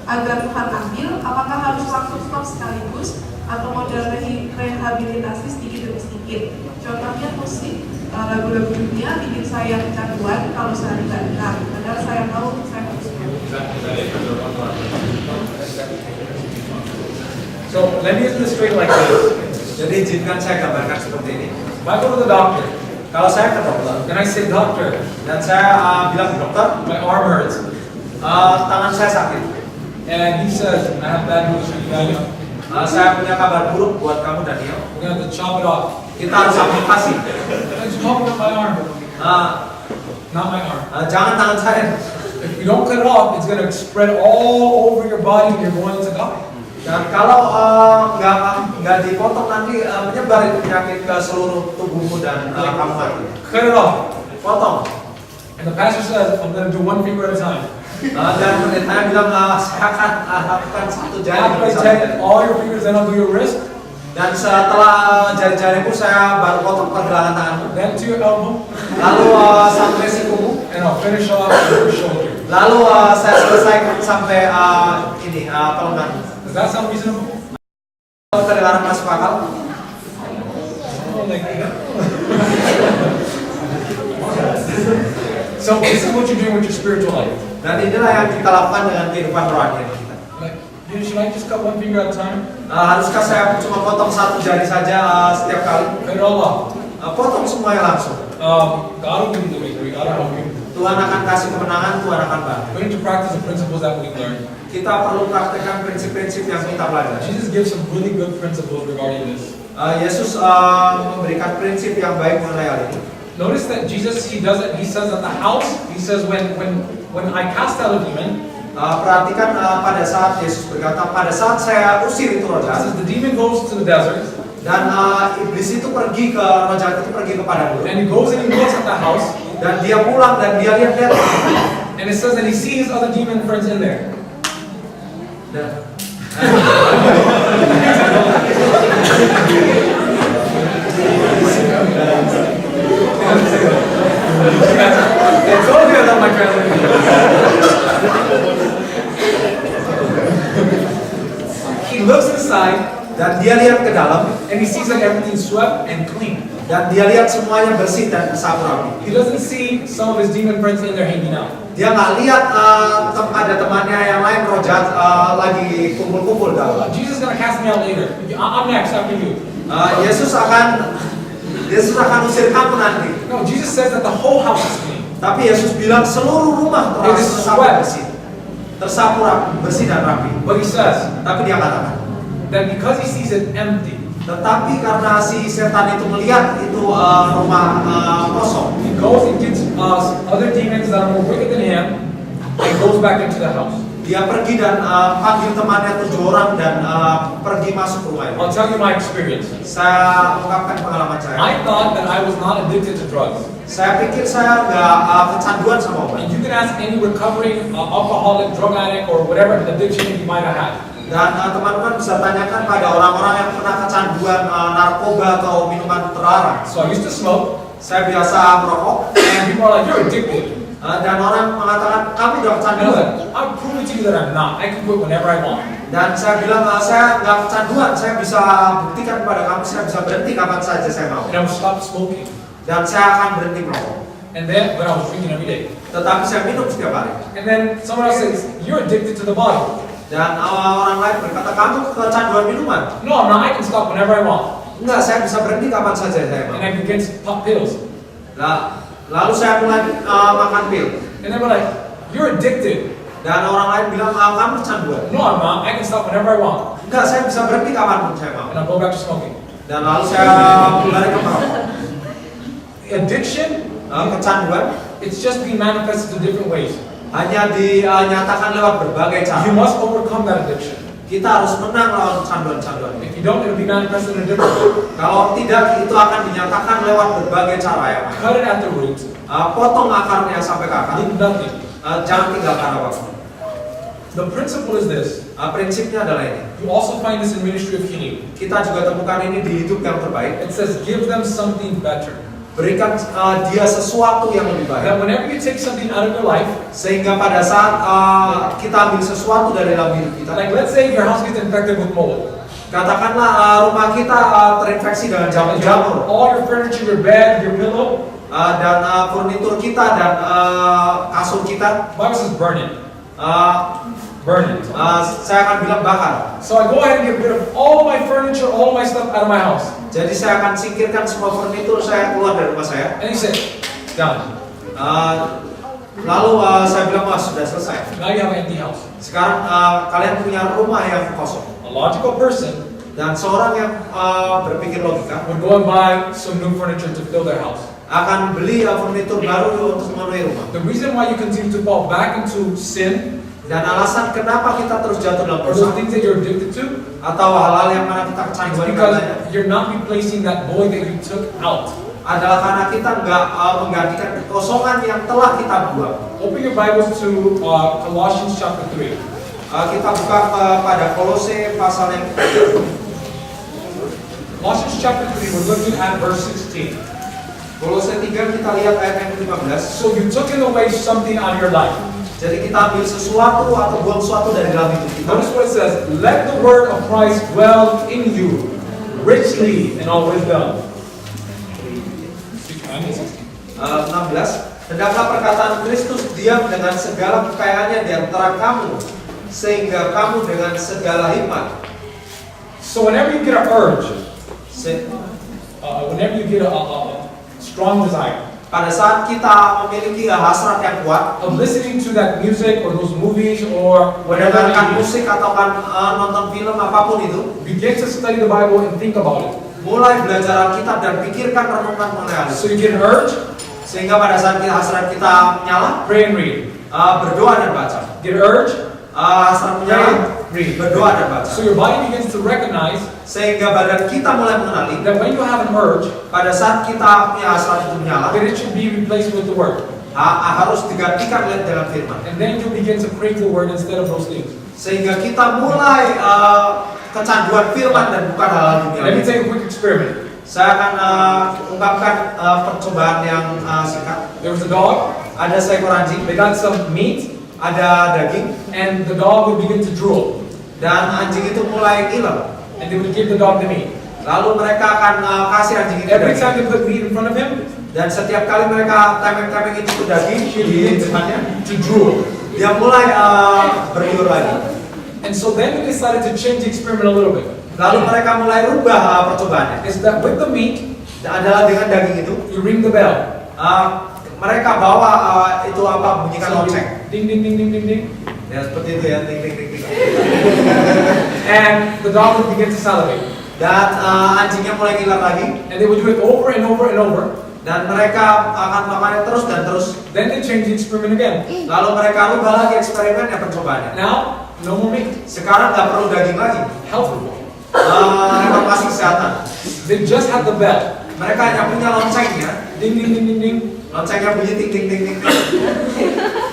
agar Tuhan ambil, apakah harus langsung stop sekaligus atau model rehabilitasi sedikit demi sedikit? Contohnya musik, lagu-lagu dunia bikin saya kecanduan kalau saya tidak dengar, padahal saya tahu saya harus. Is that it? So let me illustrate like this. Jadi izinkan saya gambarkan seperti ini. If I go to the doctor Kalau saya ke dokter and I say, doctor, dan saya bilang ke dokter, my arm hurts, tangan saya sakit. and he says, I have bad news for you, Daniel. Saya punya kabar buruk buat kamu Daniel. We're gonna have to chop it off. Kita harus amputasi. Let's chop off my arm. Not my arm. Jangan tangan saya. If you don't cut it off, it's gonna spread all over your body and you're going to die. Dan kalau nggak dipotong nanti menyebar itu penyakit ke seluruh tubuhmu dan kamu mati. Cut it off. Potong. And the pastor says, I'm gonna do one finger at a time. Dan pendetanya bilang saya akan lakukan satu jari After I demi satu take jari. all your fingers, then I'll do your wrist, Dan setelah jari-jarimu saya baru potong pergelangan tanganmu. then to your elbow, Lalu sampai sikumu. and I'll finish off your shoulder. Lalu saya selesaikan sampai ini lengan. Does that sound reasonable? Terdengar masuk akal? Oh, like that. So this is what you're doing with your spiritual life. Dan inilah yang kita lakukan dengan kehidupan rohani kita. Like, should I just cut one finger at a time? Haruskah saya cuma potong satu jari saja setiap kali? Cut it all off. Potong semuanya langsung. God will give you the victory. God will help you. Tuhan akan kasih kemenangan, Tuhan akan bantu. We need to practice the principles that we learned. Kita perlu praktekkan prinsip-prinsip yang kita pelajari. Jesus gives some really good principles regarding this. Yesus memberikan prinsip yang baik mengenai hal ini. Notice that Jesus, he does it. He says at the house. He says when I cast out a demon. Perhatikan pada saat Yesus berkata, pada saat saya usir itu roh He jahat, says the demon goes to the desert. dan iblis itu pergi ke roh jahat itu pergi ke padang gurun. And he goes and he looks at the house. Dan dia pulang dan dia lihat-lihat. And it says that he sees other demon friends in there. Dan It's all good on my translation. He looks inside dan dia lihat ke dalam, and he sees that everything's swept and clean. dan dia lihat semuanya bersih dan sapu rapi. He doesn't see some of his demon friends in there hanging out. Dia nggak lihat ada temannya yang lain roh jahat lagi kumpul-kumpul dalam. Jesus is gonna cast me out later. I'm next after you. Yesus akan usir kamu nanti. No, Jesus says that the whole house is clean. Tapi Yesus bilang seluruh rumah It is tersapu swept. bersih, tersapu rapi, bersih dan rapi. But he says Tapi dia katakan, that because he sees it empty, tetapi karena si setan itu melihat itu rumah kosong, he goes and gets other demons that are more wicked than him and goes back into the house. dia pergi dan panggil temannya 7 orang dan pergi masuk ke rumah itu. I'll tell you my experience. Saya ungkapkan pengalaman saya. I thought that I was not addicted to drugs. Saya pikir saya nggak kecanduan sama obat. And you can ask any recovering alcoholic, drug addict, or whatever addiction you might have had. Dan teman-teman bisa tanyakan pada orang-orang yang pernah kecanduan narkoba atau minuman terlarang. So I used to smoke, Saya biasa merokok, and people are like, "You're addicted." dan orang mengatakan kamu udah And I was kecanduan. like, "I'll prove it to you that I'm not. I can quit whenever I want." Dan saya bilang saya nggak kecanduan, saya bisa buktikan kepada kamu, saya bisa berhenti kapan saja saya mau. And I would stop smoking. Dan saya akan berhenti merokok. And then, but I was drinking every day. Tetapi saya minum setiap hari. And then someone else says, "You're addicted to the bottle." Dan orang lain berkata kamu kecanduan minuman. No, I'm not. I can stop whenever I want. Enggak, saya bisa berhenti kapan saja saya mau. And I began to pop pills. Lalu saya mulai makan pil. And they were like, "You're addicted." Dan orang lain bilang kamu kecanduan. No, I'm not. I can stop whenever I want. Enggak, saya bisa berhenti kapanpun saya mau. And I'll go back to smoking. Dan lalu saya kembali ke merokok. Addiction, Kecanduan it's just being manifested in different ways. hanya dinyatakan lewat berbagai You cara. must overcome that addiction. Kita harus menang lawan kecanduan-kecanduan ini. If you don't, it'll be manifested in a different way. Kalau tidak, itu akan dinyatakan lewat berbagai cara ya. Cut it at the root. Potong akarnya sampai ke akar. Leave nothing. Jangan tinggalkan apapun. The principle is this. Prinsipnya adalah ini. You also find this in ministry of healing. Kita juga temukan ini di hidup yang terbaik. It says, give them something better. Berikan dia sesuatu yang lebih baik. That whenever you take something out of your life, Sehingga pada saat kita ambil sesuatu dari dalam hidup kita, like let's say your house gets infected with mold. katakanlah rumah kita terinfeksi dengan jamur, All your furniture, your bed, your pillow, dan furnitur kita dan kasur kita, Bible says burn it. Burn it. saya akan bilang bakar. So I go ahead and get rid of all my furniture, all my stuff out of my house. Jadi saya akan singkirkan semua furnitur saya keluar dari rumah saya. And he said, done. Lalu saya bilang sudah selesai. Now you have an empty house. Sekarang kalian punya rumah yang kosong. A logical person Dan seorang yang berpikir logika would go and buy some new furniture to fill their house. akan beli furnitur baru untuk memenuhi rumah. The reason why you continue to fall back into sin Dan alasan kenapa kita terus jatuh dalam or those dosa things that you're addicted to atau hal-hal yang mana kita is kecanduan because padanya you're not replacing that void that you took out. adalah karena kita nggak menggantikan kekosongan yang telah kita buang. Open your Bibles to Colossians chapter 3. Kita buka pada Kolose pasal yang Colossians chapter 3, we're looking at verse 16. Kolose 3 kita lihat ayat yang ke-15. So you took away something out of your life. Jadi kita ambil sesuatu atau buang sesuatu dari dalam hidup kita. Notice what it says, let the word of Christ dwell in you, richly in all wisdom. 16. Hendaklah perkataan Kristus diam dengan segala kekayaannya di antara kamu, sehingga kamu dengan segala hikmat. So whenever you get an urge, whenever you get a strong desire Pada saat kita memiliki hasrat yang kuat, of listening to that music or those movies or whatever, mendengarkan musik atau kan nonton film apapun itu, begin to study the Bible and think about it. mulai belajar Alkitab dan pikirkan renungan mengenai hal So itu. you get urged, Sehingga pada saat hasrat kita menyala, pray and read. berdoa dan baca. Get urged, Hasrat menyala, read. berdoa dan baca. So your body begins to recognize Sehingga badan kita mulai mengenali that when you have an urge, pada saat kita punya hasrat itu menyala, that it should be replaced with the word. harus digantikan dengan firman. And then you begin to crave the word instead of those things. Sehingga kita mulai kecanduan firman dan bukan hal-hal Let me duniawi. take a quick experiment. Saya akan ungkapkan percobaan yang singkat. There was a dog, Ada seekor anjing, they got some meat, ada daging, and the dog would begin to drool. dan anjing itu mulai ngiler. And they would give the dog the meat. Lalu mereka akan kasih anjing itu Every daging. time they put meat in front of him, Dan setiap kali mereka temeng-temeng itu daging di depannya, to drool. dia mulai berliur lagi. And so then we decided to change the experiment a little bit. Lalu mereka mulai rubah percobaannya. Is that with the meat, Adalah dengan daging itu, you ring the bell. mereka bawa itu apa bunyikan So you lonceng. ding, ding, ding, ding, ding, ding. Ya seperti itu ya, ting ting ting ting. And the dog would begin to salivate. Dan anjingnya mulai ngiler lagi. And they would do it over and over and over. Dan mereka akan melakukannya terus dan terus. Then they change the experiment again. Lalu mereka rubah lagi eksperimennya, percobaannya. Now, no more meat. Sekarang nggak perlu daging lagi. Health report. Reformasi kesehatan. They just had the bell. Mereka hanya punya loncengnya. Ding, ding, ding, ding, ding. Loncengnya bunyi ting ting ting ting.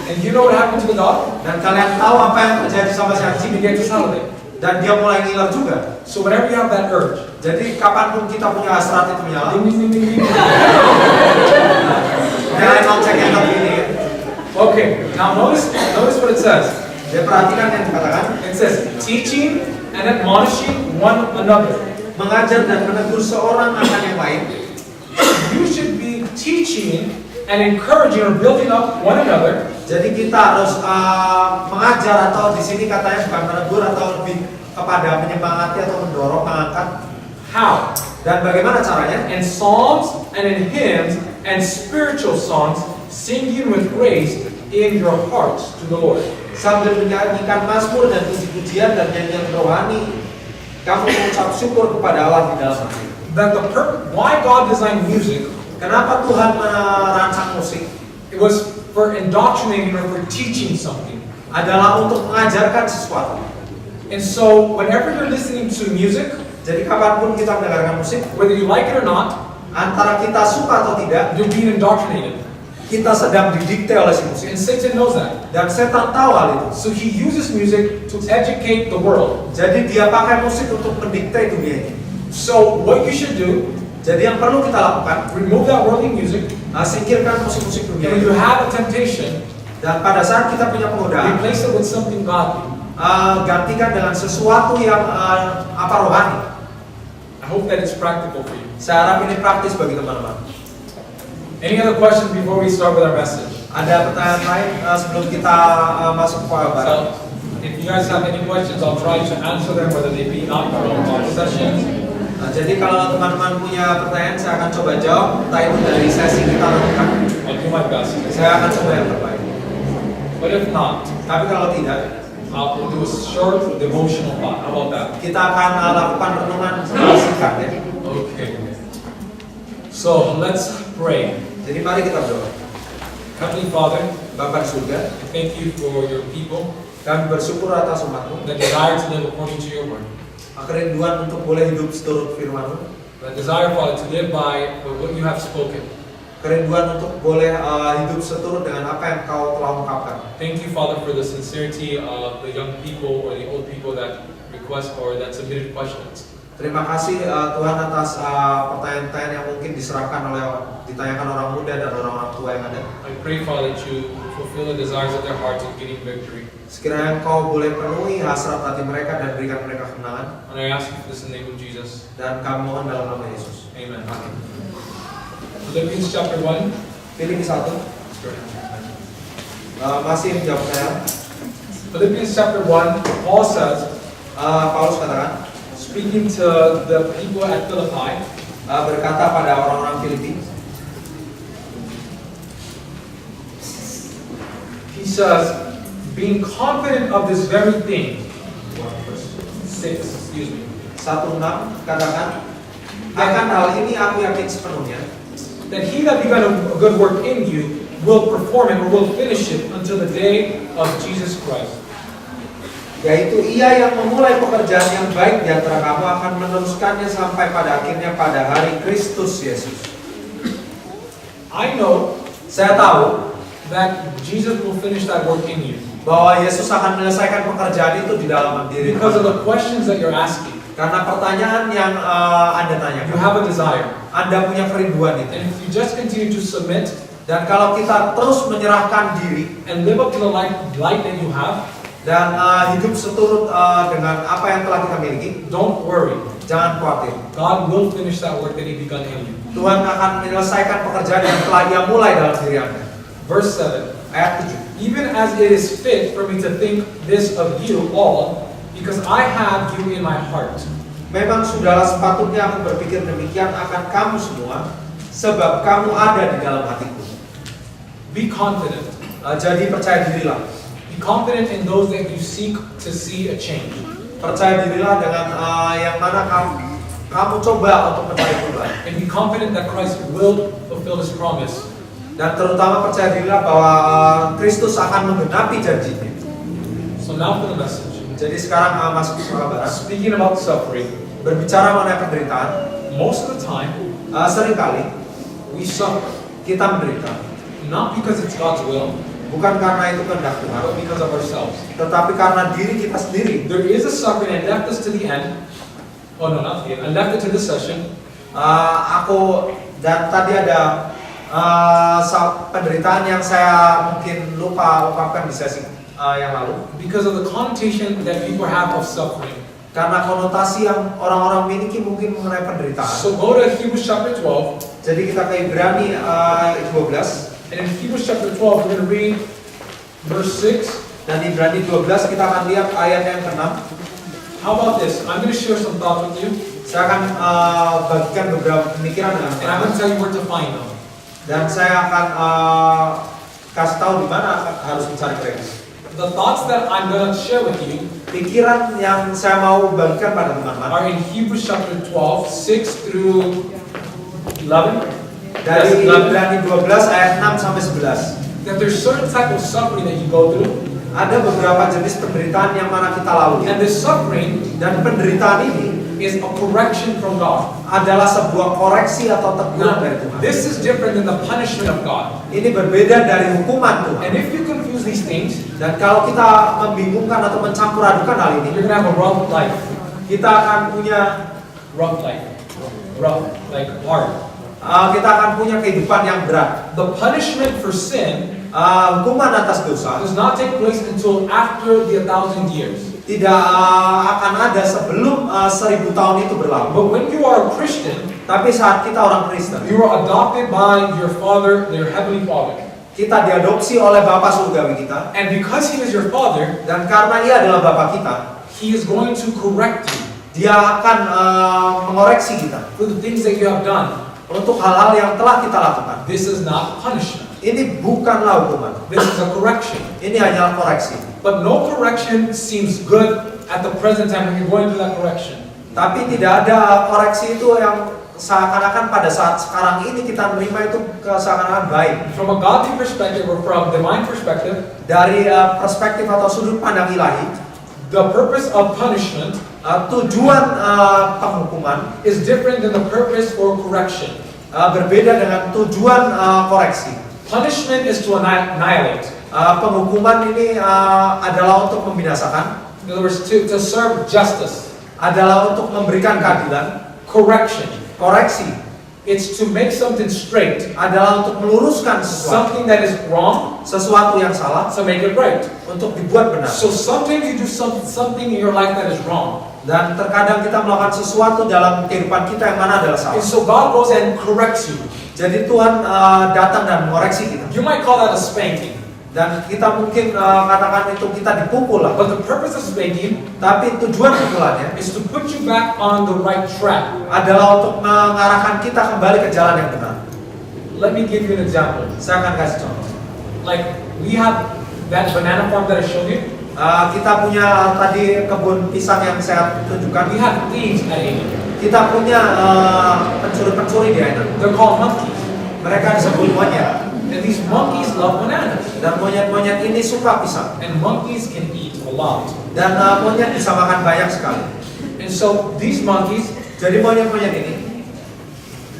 And you know what happened to the dog? Dan kalian tahu apa yang terjadi sama si He anjing? began to salivate. Dan dia mulai ngiler juga. So whenever you have that urge, Jadi kapanpun kita punya hasrat itu menyala, ding, ding, ding, ding, ding. nyalain lonceng yang begini ya. Okay, now notice what it says. Dia perhatikan yang dikatakan, It says, teaching and admonishing one another. mengajar dan menegur seorang akan yang lain. You should be teaching and encouraging or building up one another. Jadi kita harus mengajar, atau di sini katanya bukan menegur, atau lebih kepada menyemangati atau mendorong, mengangkat. How? Dan bagaimana caranya? In psalms and in hymns and spiritual songs, singing with grace in your hearts to the Lord. Sambil menyanyikan mazmur dan puji-pujian dan nyanyian rohani, kamu mengucap syukur kepada Allah di dalam hati. That why God designed music, Kenapa Tuhan merancang musik? it was for indoctrinating or for teaching something. Adalah untuk mengajarkan sesuatu. And so whenever you're listening to music, Jadi kapanpun kita mendengarkan musik, whether you like it or not, antara kita suka atau tidak, you're being indoctrinated. kita sedang didikte oleh si musik. And Satan knows that. Dan setan tahu hal itu. So he uses music to educate the world. Jadi dia pakai musik untuk mendikte dunia ini. So what you should do, Jadi yang perlu kita lakukan, remove that worldly music. singkirkan musik-musik dunia And when ini. you have a temptation, Dan pada saat kita punya penggodaan, replace it with something godly. gantikan dengan sesuatu yang rohani. I hope that it's practical for you. Saya harap ini praktis bagi teman-teman. Any other questions before we start with our message? Ada pertanyaan lain sebelum kita masuk ke barat? So, if you guys have any questions, I'll try to answer them, whether they be not from our sessions. Jadi kalau teman-teman punya pertanyaan, saya akan coba jawab. Entah itu dari sesi kita lakukan, I'll do my best. saya akan coba yang terbaik. But if not, Tapi kalau tidak, we'll do a short devotional thought. How about that? kita akan lakukan renungan singkat ya. Okay. So, let's pray. Jadi mari kita berdoa. Heavenly Father, Bapa di surga, thank you for your people kami bersyukur atas umat-Mu, that desire to live according to your word. kerinduan untuk boleh hidup seturut firman-Mu, That desire, Father, to live by what you have spoken. kerinduan untuk boleh hidup seturut dengan apa yang Kau telah ungkapkan. Thank you, Father, for the sincerity of the young people or the old people that request or that submitted questions. Terima kasih Tuhan atas pertanyaan-pertanyaan yang mungkin ditanyakan orang muda dan orang-orang tua yang ada. I pray, Father, that you fulfill the desires of their hearts in getting victory. Sekiranya Kau boleh penuhi hasrat hati mereka dan berikan mereka kemenangan. And I ask you for this in the name of Jesus. Dan kami mohon dalam nama Yesus. Amen. Philippians chapter 1. Filipi 1, masih menjawab saya. Philippians chapter 1, Paul says, Paulus katakan, speaking to the people at Philippi, berkata pada orang-orang Filipi, he says, being confident of this very thing. 6, excuse me. 1:6 katakan, Akan hal ini aku yakin sepenuhnya that he that began a good work in you will perform it or will finish it until the day of Jesus Christ. yaitu ia yang memulai pekerjaan yang baik di antara kamu akan meneruskannya sampai pada akhirnya pada hari Kristus Yesus. I know Saya tahu that Jesus will finish that work in you bahwa Yesus akan menyelesaikan pekerjaan itu di dalam diri because of Anda. the questions that you're asking. Karena pertanyaan yang Anda tanyakan, You have a desire. Anda punya kerinduan itu. And if you just continue to submit Dan kalau kita terus menyerahkan diri and live up to the light that you have, dan hidup seturut dengan apa yang telah kita miliki, don't worry. jangan khawatir. God will finish that work that He begun in you. Tuhan akan menyelesaikan pekerjaan yang telah Ia mulai dalam diri Anda. Verse 7. Ayat 7. Even as it is fit for me to think this of you all, because I have you in my heart. Memang sudahlah sepatutnya aku berpikir demikian akan kamu semua, sebab kamu ada di dalam hatiku. Be confident. Jadi percaya dirilah. Be confident in those that you seek to see a change. Percaya dirilah dengan yang mana kamu coba untuk mencari perubahan. And be confident that Christ will fulfill His promise. Dan terutama percaya dirilah bahwa Kristus akan menggenapi janjinya. So now for the message. Jadi sekarang masuk ke kabar. Speaking about suffering, Berbicara mengenai penderitaan, most of the time seringkali we suffer, kita menderita not because it's God's will, bukan karena itu kehendak Tuhan, but because of ourselves. tetapi karena diri kita sendiri. There is a suffering and left us to the end. Oh no, not the end. I left it to this session. Dan tadi ada penderitaan yang saya mungkin lupa ungkapkan di sesi yang lalu. Because of the connotation that people have of suffering. Karena konotasi yang orang-orang miliki mungkin mengenai penderitaan. So go to Hebrews chapter 12. Jadi kita ke Ibrani 12. And in Hebrews chapter 12, we're going to read verse 6. Dan di Ibrani 12 kita akan lihat ayat yang ke-6. How about this? I'm going to share some thoughts with you. Saya akan bagikan beberapa pemikiran dengan And I'm going to tell you where to find them. Dan saya akan kasih tahu di mana harus mencari mereka. The thoughts that I'm going to share with you Pikiran yang saya mau bagikan pada teman-teman are in Hebrews chapter 12, 6 through 11. dari Yes, 11. Ibrani 12 ayat 6 sampai 11. That there's certain type of suffering that you go through. Ada beberapa jenis penderitaan yang mana kita lalui. And this suffering Dan penderitaan ini is a correction from God. adalah sebuah koreksi atau teguran Now, dari Tuhan. this is different than the punishment of God. Ini berbeda dari hukuman Tuhan. And if you confuse these things, Dan kalau kita membingungkan atau mencampur adukan hal ini, you're going to have a rough life. kita akan punya Rough life. Rough, like hard. kita akan punya kehidupan yang berat. The punishment for sin Hukuman atas dosa does not take place until after the 1,000 years. tidak akan ada sebelum 1000 tahun itu berlalu. But when you are a Christian, Tapi saat kita orang Kristen, you are adopted by your Father, your Heavenly Father. kita diadopsi oleh Bapa surgawi kita, And because He is your Father, dan karena Ia adalah Bapa kita, He is going to correct you Dia akan mengoreksi kita for the things that you have done. untuk hal-hal yang telah kita lakukan. This is not punishment. Ini bukanlah hukuman. This is a correction. Ini hanyalah koreksi. But no correction seems good at the present time when you're going through that correction. Tapi tidak ada koreksi itu yang seakan-akan pada saat sekarang ini kita menerima itu seakan-akan baik. From a godly perspective or from a divine perspective, Dari perspektif atau sudut pandang ilahi, the purpose of punishment tujuan penghukuman is different than the purpose for correction. berbeda dengan tujuan koreksi. Punishment is to annihilate. Penghukuman ini adalah untuk membinasakan, In other words, to serve justice. adalah untuk memberikan keadilan. Correction. Koreksi It's to make something straight. adalah untuk meluruskan sesuatu, Something that is wrong, sesuatu yang salah to make it right. untuk dibuat benar. So sometimes you do something in your life that is wrong. Dan terkadang kita melakukan sesuatu dalam kehidupan kita yang mana adalah And salah. so God goes and corrects you. Jadi Tuhan datang dan mengoreksi kita. You might call that a spanking. Dan kita mungkin katakan itu kita dipukul lah. But the purpose of spanking Tapi tujuan pukulannya is to put you back on the right track. adalah untuk mengarahkan kita kembali ke jalan yang benar. Let me give you an example. Saya akan kasih contoh. Like, we have that banana farm that I showed you. Kita punya tadi kebun pisang yang saya tunjukkan. We have thieves at it. Kita punya pencuri-pencuri di island. They're called monkeys. Mereka disebut monyet. And these monkeys love bananas. Dan monyet-monyet ini suka pisang. And monkeys can eat a lot. Dan monyet bisa makan banyak sekali. And so these monkeys, Jadi monyet-monyet ini,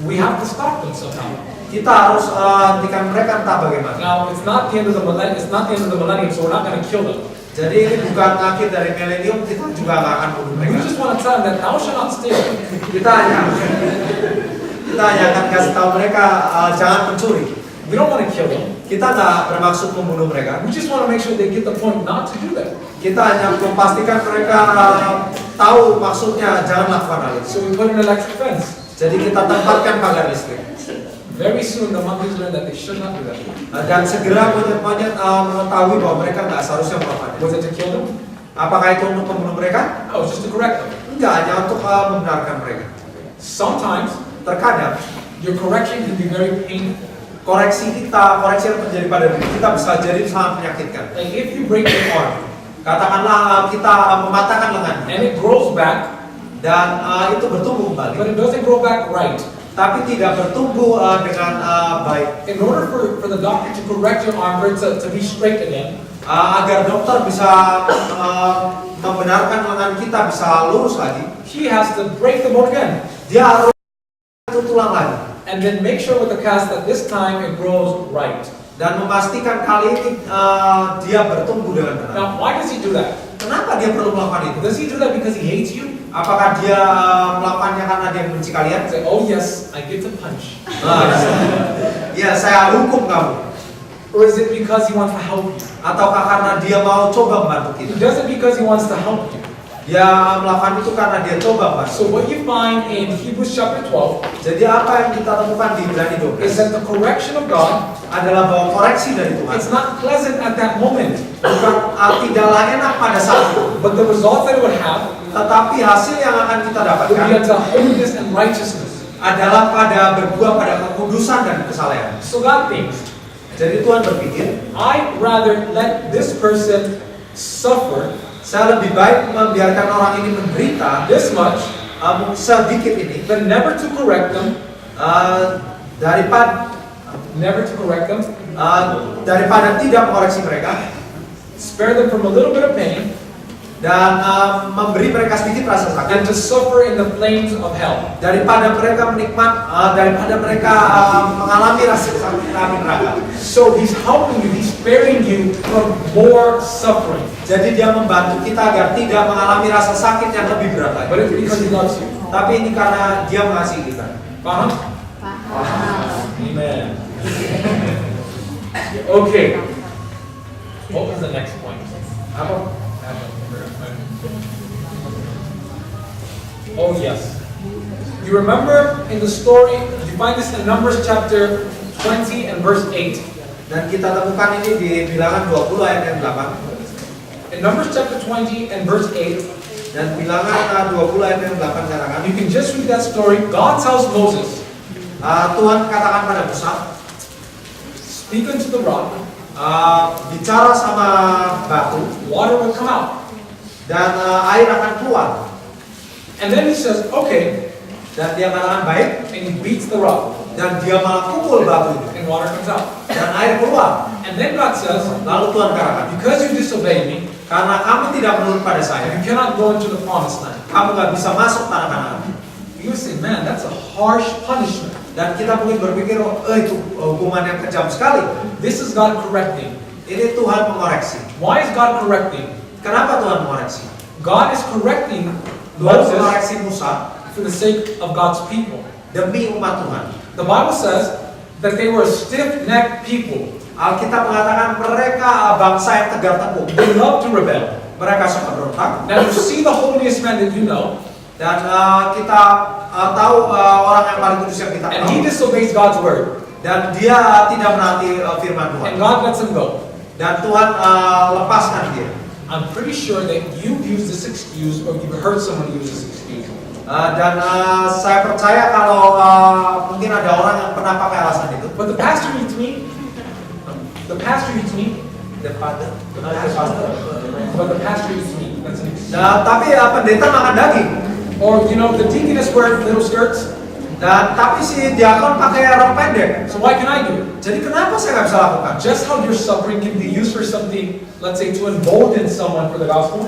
we have to stop them somehow. kita harus hentikan mereka entah bagaimana. Now, it's not the end of the millennium. It's not the end of the millennium, so we're not going to kill them. Jadi ini bukan akhir dari milenium, kita juga nggak akan bunuh We mereka. just want to tell them that thou shalt not steal. Kita hanya akan kasih tahu mereka jangan mencuri. We don't want to kill them. Kita nggak bermaksud membunuh mereka. We just want to make sure they get the point not to do that. Kita hanya memastikan mereka tahu maksudnya jangan lakukan hal itu. So we put an electric fence. Jadi kita tempatkan pagar listrik. Very soon the monkeys learn that they should not do that. Dan segera monyet-monyet mengetahui bahwa mereka nggak seharusnya melakukannya. Was it to kill them? Apakah itu untuk membunuh mereka? No, it's just to correct them. Enggak, hanya untuk membenarkan mereka. Sometimes Terkadang your correction can be very painful. koreksi yang terjadi pada diri kita bisa jadi sangat menyakitkan. Like if you break your arm Katakanlah kita mematahkan lengan and it grows back, dan itu bertumbuh but kembali, it doesn't grow back right. tapi tidak bertumbuh dengan baik. In order for the doctor to correct your arm for it to be straight again, Agar dokter bisa membenarkan lengan kita bisa lurus lagi, he has to break the bone again. dia harus itu tulang lagi And then make sure with the cast that this time it grows right. dan memastikan kali ini dia bertumbuh dengan benar. Now, why does he do that? Kenapa dia perlu melakukan itu? Does he do that because he hates you? Apakah dia melakukannya karena dia membenci kalian? Say, oh yes, I get to punch. Ya, saya hukum kamu. Or is it because he wants to help you? Ataukah karena dia mau coba membantu He kita? does it because he wants to help you. Dia melakukan itu karena dia coba membantu. So what you find in Hebrews chapter 12 Jadi apa yang kita temukan di Ibrani is 12 that the correction of God, adalah bahwa koreksi dari Tuhan it's not pleasant at that moment, bukan tidaklah enak pada saat itu, but the results that it would have tetapi hasil yang akan kita would be dapatkan unto holiness and righteousness. adalah pada berbuah pada kekudusan dan kesalehan. So God thinks, Jadi Tuhan berpikir, I'd rather let this person suffer saya lebih baik membiarkan orang ini menderita this much sedikit ini than never to correct them, daripada tidak mengoreksi mereka spare them from a little bit of pain, dan memberi mereka sedikit rasa and sakit to suffer in the flames of hell. daripada mereka mengalami rasa sakit di neraka. So he's helping you, he's sparing you from more suffering. Jadi dia membantu kita agar tidak mengalami rasa sakit yang lebih berat lagi. But it's because he loves you. Tapi ini karena dia mengasihi kita. Paham? Amen. Okay. What was the next point? Apa? Oh yes. You remember in the story, you find this in Numbers chapter 20 and verse 8. Dan kita temukan ini di Bilangan 20 ayat yang 8. In Numbers chapter 20 and verse 8, Dan Bilangan 20 ayat yang 8 katakan, you can just read that story. God tells Moses, Tuhan katakan pada Musa, speak unto the rock, bicara sama batu water will come out. dan air akan keluar. And then he says, okay, Dan dia katakan baik, and he beats the rock, dan dia malah pukul batu itu and water comes out. dan air keluar. And then God says, Lalu Tuhan katakan, because you disobeyed me, karena kamu tidak menurut pada you saya, cannot go into the promised land. kamu nggak bisa masuk tanah Kanaan. You would say, man, that's a harsh punishment. Dan kita mungkin berpikir, itu hukuman yang kejam sekali. This is God correcting. Ini Tuhan mengoreksi. Why is God correcting? Kenapa Tuhan mengoreksi? God is correcting Tuhan Moses mengoreksi Musa for the sake of God's people. demi umat Tuhan. The Bible says that they were a stiff-necked people. Alkitab mengatakan mereka bangsa yang tegar tengkuk. They love to rebel. Mereka suka berontak. Now you see the holiest man that you know, Dan kita tahu orang yang paling kudus yang kita and he tahu. disobeys God's word, Dan dia tidak menaati firman Tuhan. and God lets him go. Dan Tuhan lepaskan dia. I'm pretty sure that you've used this excuse, or you've heard someone use this excuse. Dan saya percaya kalau mungkin ada orang yang pernah pakai alasan itu. But the pastor eats meat. The pastor eats meat. But the pastor eats meat. That's an excuse. Nah, tapi pendeta makan daging. Or the deaconess wear little skirts. Dan tapi si diakon pakai rok pendek. So why can I do it? Jadi kenapa saya nggak bisa lakukan? Just how your suffering can be used for something, let's say, to embolden someone for the gospel.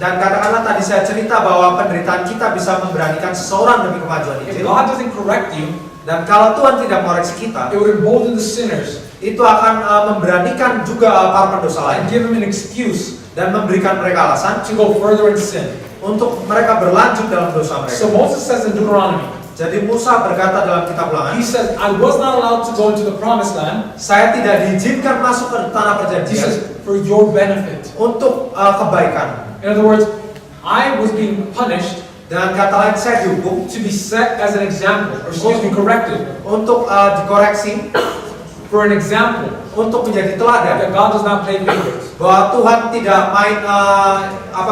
Dan katakanlah tadi saya cerita bahwa penderitaan kita bisa memberanikan seseorang demi kemajuan If Injil. God doesn't correct you, Dan kalau Tuhan tidak mengoreksi kita, it would embolden the sinners itu akan memberanikan juga para pendosa lain and give them an excuse dan memberikan mereka alasan to go further in sin. untuk mereka berlanjut dalam dosa mereka. So Moses says in Deuteronomy, Jadi Musa berkata dalam kitab Ulangan, he says, I was not allowed to go into the promised land. saya tidak diizinkan masuk ke tanah He perjanjian says, for your benefit. untuk kebaikan. In other words, I was being punished Dengan kata lain, saya dihukum to be set as an example, or excuse me, corrected, untuk dikoreksi, for an example untuk menjadi teladan that God does not play favorites. bahwa Tuhan tidak main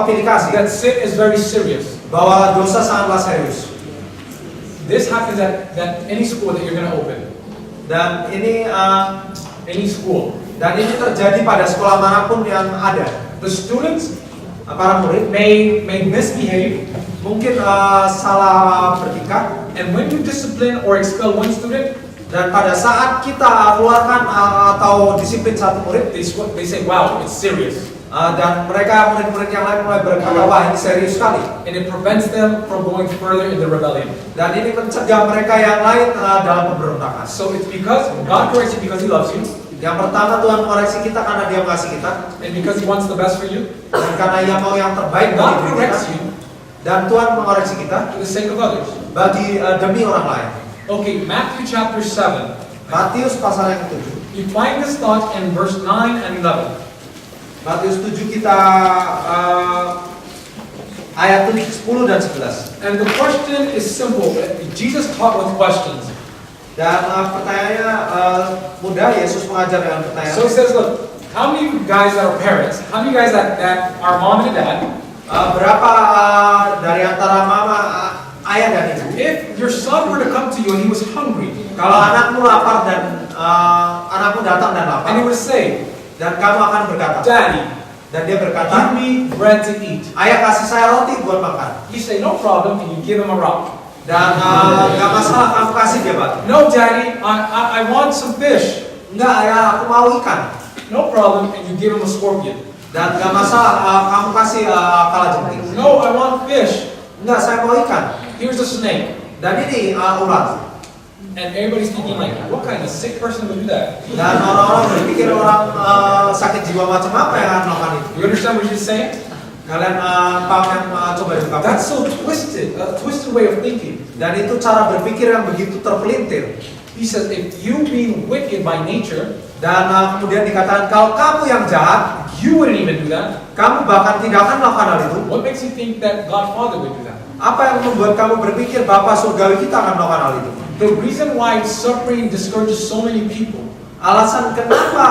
pilih kasih, That sin is very serious. bahwa dosa sangatlah serius. This happens at any school that you're going to open. Dan ini Any school. terjadi pada sekolah manapun yang ada. The students Para murid may misbehave, mungkin salah bertingkah, and when you discipline or expel one student, dan pada saat kita keluarkan atau disiplin satu murid, they say, wow, it's serious. dan mereka murid-murid yang lain mulai berkata, wah ini serius sekali. And it prevents them from going further in the rebellion. Dan ini mencegah mereka yang lain dalam pemberontakan. So it's because God corrects you because He loves you, Yang pertama, Tuhan mengoreksi kita karena Dia mengasihi kita, and because He wants the best for you. dan karena Ia mau yang terbaik bagi God diri corrects kita. you Dan Tuhan mengoreksi kita for the sake of others. bagi demi orang lain. Okay, Matthew chapter 7. Matius pasal yang ke-7. You find this thought in verse 9 and 11. Matius 7 kita ayat 10 dan 11. And the question is simple. Jesus taught with questions. Dan pertanyaannya mudah, Yesus mengajar dengan pertanyaan. So He says, look, how many of you guys that are parents, how many of you guys that are mom and dad, Berapa dari antara mama, ayah dan ibu, if your son were to come to you and he was hungry, kalau anakmu lapar dan anakmu datang dan lapar, and he would say, dan kamu akan berkata, Daddy, dan dia give berkata, me bread to eat. ayah kasih saya roti buat makan. You say, no problem, and you give him a rock. Dan gak masalah, kamu kasih dia batu. No, Daddy, I want some fish. Enggak, ayah, aku mau ikan. No problem, and you give him a scorpion. Dan gak masalah, kamu kasih kalajengking. No, I want fish. Enggak, saya mau ikan. Here's a snake. Dan ini ular. And everybody's thinking like, what kind of sick person would do that? Dan orang-orang berpikir orang sakit jiwa macam apa yang akan melakukan itu. You understand what he's saying? Kalian paham yang coba diungkapkan? That's so twisted, a twisted way of thinking. Dan itu cara berpikir yang begitu terpelintir. He says, if you being wicked by nature, Dan kemudian dikatakan kalau kamu yang jahat, you wouldn't even do that. kamu bahkan tidak akan melakukan hal itu. What makes you think that God Father would do that? Apa yang membuat kamu berpikir Bapa surgawi kita akan melakukan hal itu? The reason why suffering discourages so many people Alasan kenapa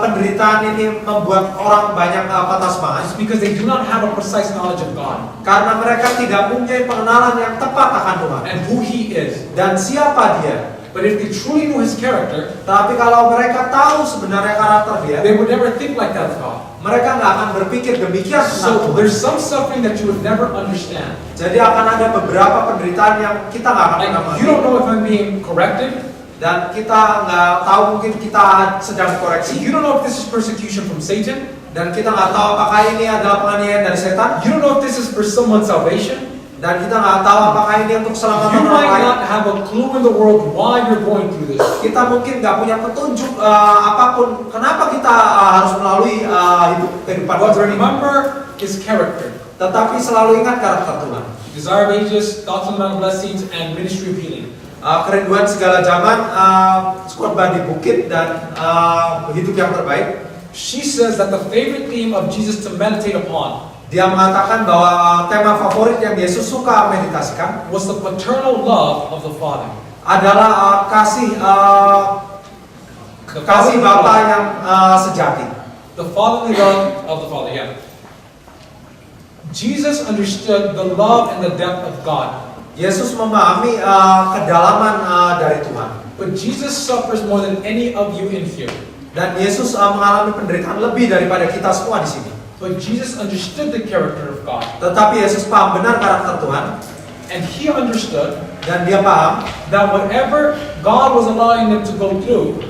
penderitaan ini membuat orang banyak patah semangat is because they do not have a precise knowledge of God karena mereka tidak mempunyai pengenalan yang tepat akan Tuhan and who He is. dan siapa Dia. But if they truly knew His character, Tapi kalau mereka tahu sebenarnya karakter Dia, they would never think like that of God. mereka nggak akan berpikir demikian tentang So Tuhan. there's some suffering that you would never understand. Jadi akan ada beberapa penderitaan yang kita nggak akan Like pernah you don't mengerti. know if I'm being corrected. Dan kita nggak tahu, mungkin kita sedang dikoreksi. You don't know if this is persecution from Satan. Dan kita nggak tahu apakah ini adalah penganiayaan dari setan. You don't know if this is for someone's salvation. Dan kita nggak tahu apakah ini untuk You keselamatan orang might lain. not have a clue in the world why you're going through this. Kita mungkin nggak punya petunjuk apapun kenapa kita harus melalui hidup kehidupan But seperti ini. remember His character. Tetapi selalu ingat karakter Tuhan. Desire of ages, thoughts on the Mount of blessings, and ministry of healing. Kerinduan segala zaman, khotbah di bukit dan hidup yang terbaik. She says that the favorite theme of Jesus to meditate upon Dia mengatakan bahwa tema favorit yang Yesus suka meditasikan was the paternal love of the Father. adalah kasih The kasih fatherly Bapa love. yang sejati. The fatherly love of the Father, yeah. Jesus understood the love and the depth of God. Yesus memahami kedalaman dari Tuhan. But Jesus suffers more than any of you in here. Dan Yesus mengalami penderitaan lebih daripada kita semua di sini. But Jesus understood the character of God. Tetapi Yesus paham benar karakter Tuhan. And he understood Dan dia paham that whatever God was allowing them to go through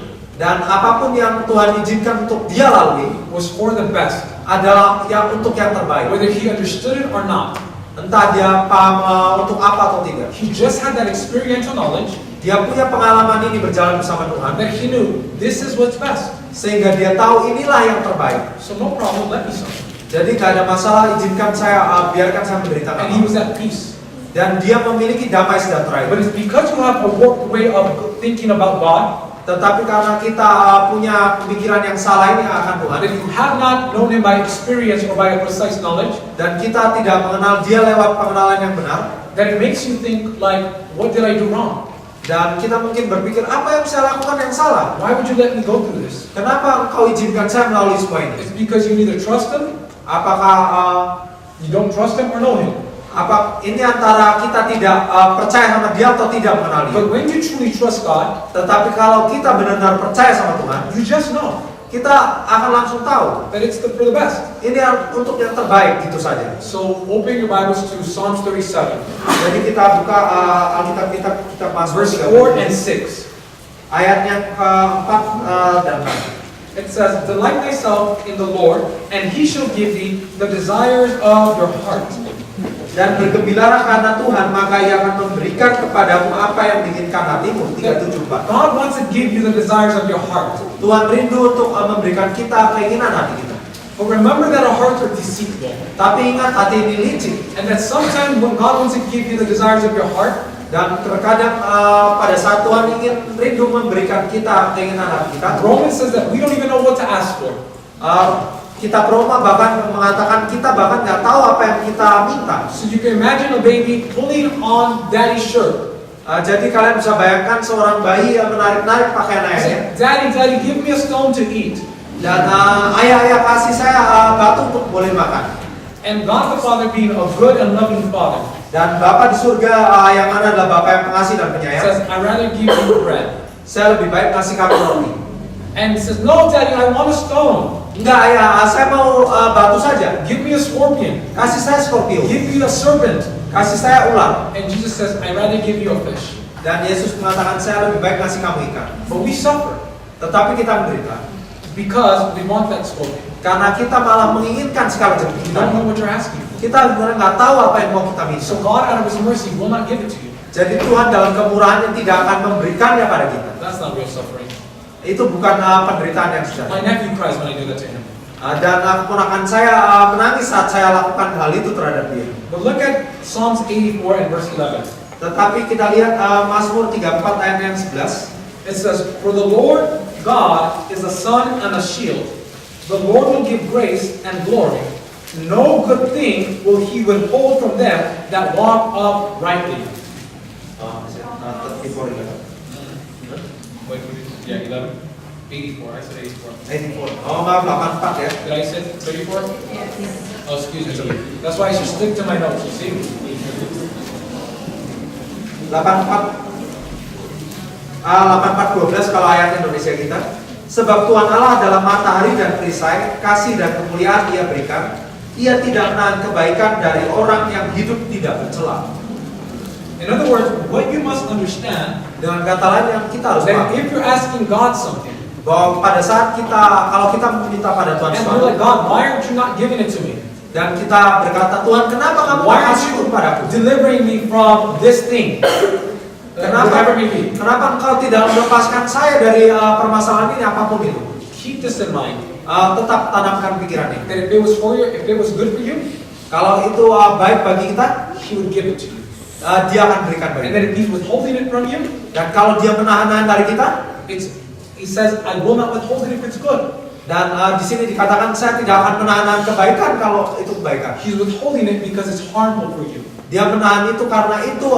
dan apapun yang Tuhan izinkan untuk dia lalui was for the best. adalah untuk yang terbaik. Whether he understood it or not. Entah dia paham untuk apa atau tidak. He just had that experiential knowledge Dia punya pengalaman ini berjalan bersama Tuhan. that he knew this is what's best. Sehingga dia tahu inilah yang terbaik. So no problem, let me suffer. Jadi gak ada masalah, izinkan saya, biarkan saya menderita. And he was at peace. Dan dia memiliki damai sejahtera But itu. it's because you have a warped way of thinking about God Tetapi karena kita punya pemikiran yang salah ini akan Tuhan, that you have not known him by experience or by a precise knowledge, dan kita tidak mengenal dia lewat pengenalan yang benar, that it makes you think like, what did I do wrong? dan kita mungkin berpikir, apa yang saya lakukan yang salah? Why would you let me go through this? Kenapa engkau izinkan saya melalui semua ini? It's because you neither trust him, Apakah you don't trust him, or know him. apa ini antara kita tidak percaya sama dia atau tidak mengenal dia? But when you truly trust God, Tetapi kalau kita benar-benar percaya sama Tuhan, you just know kita akan langsung tahu that it's for the best. ini untuk yang terbaik, gitu saja. So open your Bibles to Psalms 37, Jadi kita buka Alkitab kita Mazmur verse 37, 4 and 6. ayatnya ke-4 dan 5. It says, delight thyself in the Lord, and he shall give thee the desires of your heart. Dan bergembiralah karena Tuhan, maka Ia akan memberikan kepadamu apa yang diinginkan hatimu. 374. God wants to give you the desires of your heart. Tuhan rindu untuk memberikan kita keinginan hati kita. But remember that our hearts are deceitful. Tapi ingat, hati ini licik. And that sometimes when God wants to give you the desires of your heart, Dan terkadang pada saat Tuhan ingin rindu memberikan kita keinginan hati kita, Romans says that we don't even know what to ask for. Kitab Roma bahkan mengatakan kita bahkan nggak tahu apa yang kita minta. So you can imagine a baby pulling on daddy's shirt. Jadi kalian bisa bayangkan seorang bayi yang menarik-narik pakaian ayahnya. Saying, Daddy, Daddy, give me a stone to eat. Dan ayah kasih saya batu untuk boleh makan. And God the Father being a good and loving Father Dan Bapa di surga yang mana adalah Bapa yang pengasih dan penyayang, says, I'd rather give you bread. saya lebih baik kasih kamu roti. And he says, no, Daddy, I want a stone. Enggak ayah, saya mau batu saja. Give me a scorpion. Kasih saya Scorpio. Give me a serpent. Kasih saya ular. And Jesus says, I'd rather give you a fish. Dan Yesus mengatakan saya lebih baik kasih kamu ikan. But we suffer Tetapi kita menderita because we want that scorpion. karena kita malah menginginkan sekali You seperti don't kita. know what you're asking for. Kita sebenarnya nggak tahu apa yang mau kita minta. So God, out of His mercy, will not give it to you. Jadi Tuhan dalam kemurahannya tidak akan memberikannya pada kita. That's not real suffering. Itu bukan penderitaan yang sejati. My nephew cries when I do that to him. Dan keponakan saya menangis saat saya lakukan hal itu terhadap dia. But look at Psalms 84 and verse 11. Tetapi kita lihat Mazmur 34 ayat yang 11. It says, for the Lord God is a sun and a shield. The Lord will give grace and glory. No good thing will He withhold from them that walk uprightly. Wait, yeah, 11. 84, I said 84. Oh maaf, 84 ya. Did I say 34? Oh, excuse me. That's why I should stick to my notes, you see? 84:12 kalau ayat Indonesia kita. Sebab Tuhan Allah adalah matahari dan perisai, kasih dan kemuliaan Ia berikan. Ia tidak menahan kebaikan dari orang yang hidup tidak bercela. In other words, what you must understand, Dengan kata lain yang kita harus that pahami, if you're asking God something, bahwa pada saat kalau kita meminta pada Tuhan and we're sesuatu, like, God, why aren't you not giving it to me? dan kita berkata, Tuhan, kenapa kamu Why tak aren't kasih you padaku? delivering me from this thing? Whatever it may be. Kenapa engkau tidak melepaskan saya dari permasalahan ini apapun itu? Keep this in mind. Tetap tanamkan pikiran ini. That if it was for you, if it was good for you, Kalau itu baik bagi kita, He would give it to you. dia akan berikan bagi And kita. that if He's withholding it from you, Dan kalau dia menahan-nahan dari kita, He says, I will not withhold it if it's good. dan di sini dikatakan saya tidak akan menahan kebaikan kalau itu kebaikan. He's withholding it because it's harmful for you. Dia menahan itu karena itu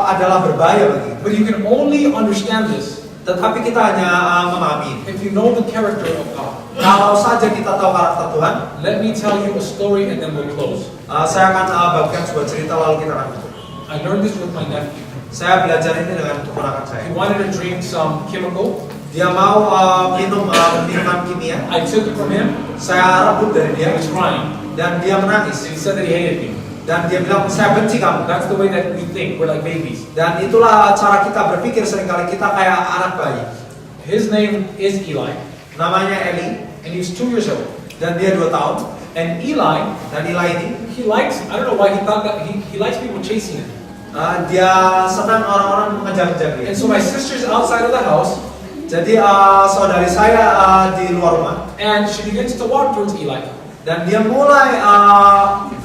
adalah berbahaya bagi kita. But you can only understand this Tetapi kita hanya memahami. if you know the character of God. Kalau saja kita tahu karakter Tuhan, Let me tell you a story and then we'll close. saya akan bagikan sebuah cerita lalu kita akan tutup. I learned this with my nephew. Saya belajar ini dengan keponakan saya. He wanted to drink some chemical. Dia mau minum minuman kimia. I took it from him. Saya rebut dari He dia was crying. dan dia menangis. And he said that he hated me. Dan dia bilang, saya benci kamu. That's the way that we think. We're like babies. Dan itulah cara kita berpikir, seringkali kita kayak anak bayi. His name is Eli. Namanya Eli, And he was 2 years old. dan dia 2 tahun. And Eli, Dan Eli ini, he likes, I don't know why he thought that, he likes people chasing him. dia senang orang-orang mengejar-ngejar dia. And so my sister's outside of the house. Jadi saudari saya di luar rumah. And she begins to walk towards Eli. Dan dia mulai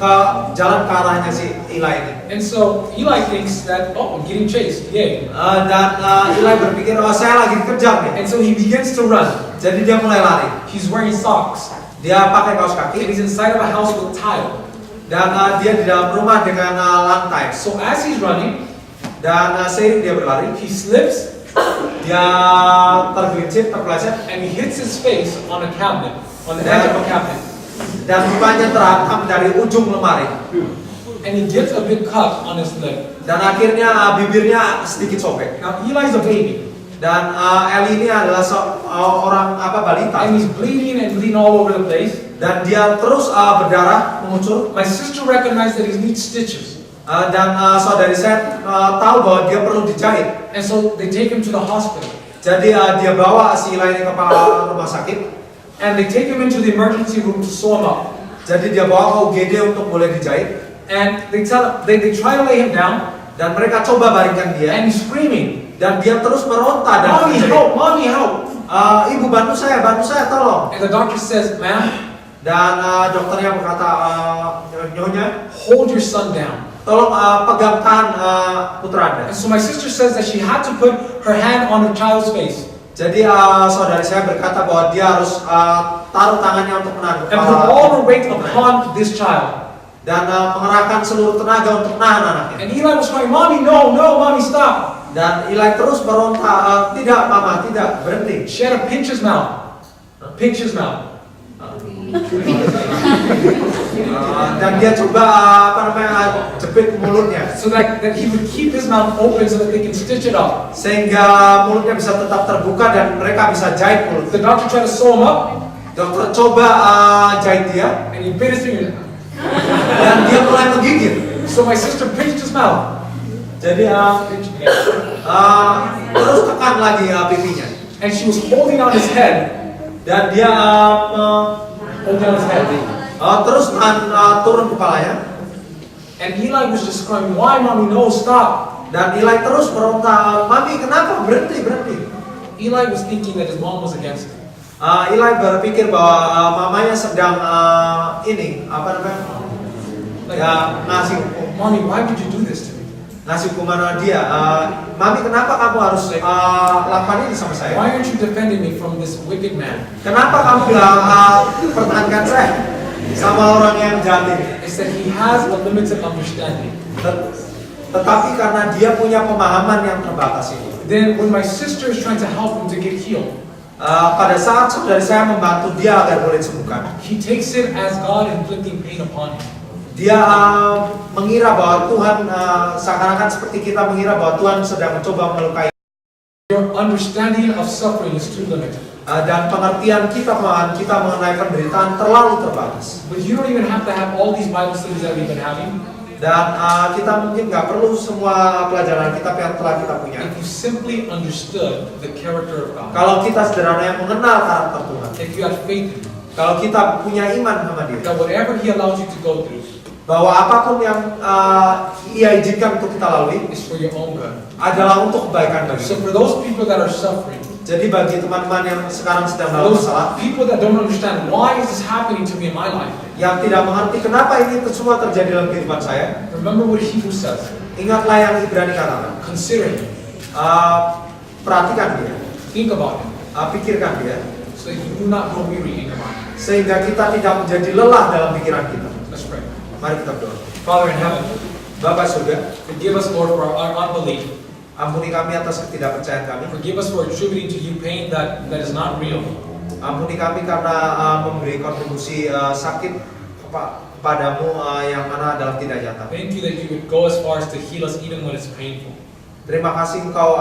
ke jalan ke arahnya si Eli ini. And so Eli thinks that, oh, I'm getting chased. Yay. Dan Eli berpikir, oh saya lagi dikejar nih. And so he begins to run. Jadi dia mulai lari. He's wearing socks. Dia pakai kaos And kaki. he's inside of a house with tile. Dan dia di dalam rumah dengan lantai. So as he's running, Dan seiring dia berlari, he slips dia tergelincir, terpeleset. and he hits his face on a cabinet, on the edge of a cabinet. Dan mukanya terhantam dari ujung lemari. And he gets a big cut on his lip. Dan akhirnya bibirnya sedikit sobek. Now Eli's a baby. Dan Eli ini adalah orang balita. And he's bleeding all over the place. Dan dia terus berdarah, mengucur. My sister recognized that he needs stitches. Dan saudari saya tahu bahwa dia perlu dijahit. And so they take him to the hospital. Jadi dia bawa si Eli ini ke rumah sakit. And they take him into the emergency room to sew him up. Jadi dia bawa ke UGD untuk boleh dijahit. And they try to lay him down. Dan mereka coba baringkan dia. And he's screaming, Dan dia terus meronta dan "Mommy, menjerit. help! Mommy, help!" Ibu bantu saya, tolong. And the doctor says, "Ma'am, Dan dokternya berkata, nyonya, hold your son down." tolong pegang tangan putra Anda. And so my sister says that she had to put her hand on her child's face Jadi saudari saya berkata bahwa dia harus taruh tangannya untuk menahan and put all her weight upon this child. dan mengerahkan seluruh tenaga untuk menahan anaknya. And Eli was crying, "Mommy, no, Mommy, stop!" Dan Eli terus meronta, tidak mama, tidak, berhenti. She had to pinch his mouth. Pinch his mouth. Dan dia coba jepit mulutnya So that he would keep his mouth open so that they can stitch it up. sehingga mulutnya bisa tetap terbuka dan mereka bisa jahit mulut. The doctor tried to sew him up Dokter coba jahit dia and he bit his finger. dan dia mulai menggigit. So my sister pinched his mouth. Jadi terus tekan lagi pipinya And she was holding on his head. dan dia Holding on his head. terus turun kepalanya. And Eli was just crying, "Why, Mommy, no, stop!" Dan Eli terus meronta, mami kenapa, berhenti. Eli was thinking that his mom was against him. Eli berpikir bahwa mamanya sedang ngasih hukum. Mommy, why would you do this to me? Ngasih hukuman dia. Mami kenapa kamu harus lakukan ini sama saya? Why aren't you defending me from this wicked man? Kenapa kamu gak pertahankan saya sama orang yang jahat ini? It's that he has a limited understanding. Tetapi karena dia punya pemahaman yang terbatas itu. Then when my sister is trying to help him to get healed, Pada saat saudari saya membantu dia agar boleh disembuhkan, he takes it as God inflicting pain upon him. dia mengira bahwa Tuhan seakan-akan seperti kita mengira bahwa Tuhan sedang mencoba melukai. Your understanding of suffering is too limited. Dan pengertian kita mengenai penderitaan terlalu terbatas. But you don't even have to have all these Bible studies that we've been having. Dan kita mungkin nggak perlu semua pelajaran kitab yang telah kita punya. If you simply understood the character of God, Kalau kita sederhananya mengenal karakter Tuhan, if you had faith in Him, kalau kita punya iman sama Dia, that whatever He allows you to go through bahwa apapun yang Ia izinkan untuk kita lalui is for your own good. adalah untuk kebaikan bagi So kita. for those people that are suffering, Jadi bagi teman-teman yang sekarang sedang for dalam those masalah, people that don't understand why is this happening to me in my life, yang tidak mengerti kenapa ini semua terjadi dalam kehidupan saya, remember what Hebrews says. ingatlah yang Ibrani katakan. Consider Him, Perhatikan Dia, think about Him, pikirkan Dia, so that you do not grow weary in your mind. sehingga kita tidak menjadi lelah dalam pikiran kita. Let's pray. Mari kita berdoa. Father in heaven, Bapa surga, forgive us, Lord, for our unbelief. ampuni kami atas ketidakpercayaan kami. Forgive us for attributing to you pain that is not real. Ampuni kami karena memberi kontribusi sakit kepadamu yang mana adalah tidak nyata. Thank you that you would go as far as to heal us even when it's painful. Terima kasih Engkau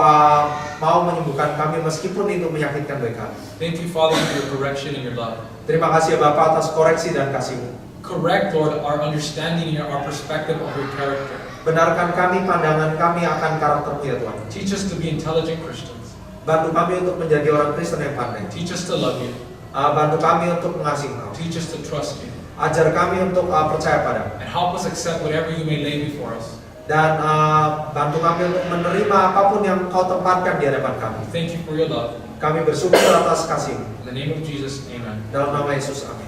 mau menyembuhkan kami meskipun itu menyakitkan bagi kami. Thank you, Father, for your correction and your love. Terima kasih ya Bapa atas koreksi dan kasih-Mu. Correct, Lord, our understanding and our perspective of your character. Benarkan kami pandangan kami akan karakter-Mu ya Tuhan. Teach us to be intelligent Christians. Bantu kami untuk menjadi orang Kristen yang pandai. Teach us to love you. Bantu kami untuk mengasihi Engkau. Teach us to trust you. Ajar kami untuk percaya padamu. And help us accept whatever you may lay before us. Dan bantu kami untuk menerima apapun yang Kau tempatkan di hadapan kami. Thank you for your love. Kami bersyukur atas kasih-Mu. In the name of Jesus, amen. Dalam nama Yesus, amin.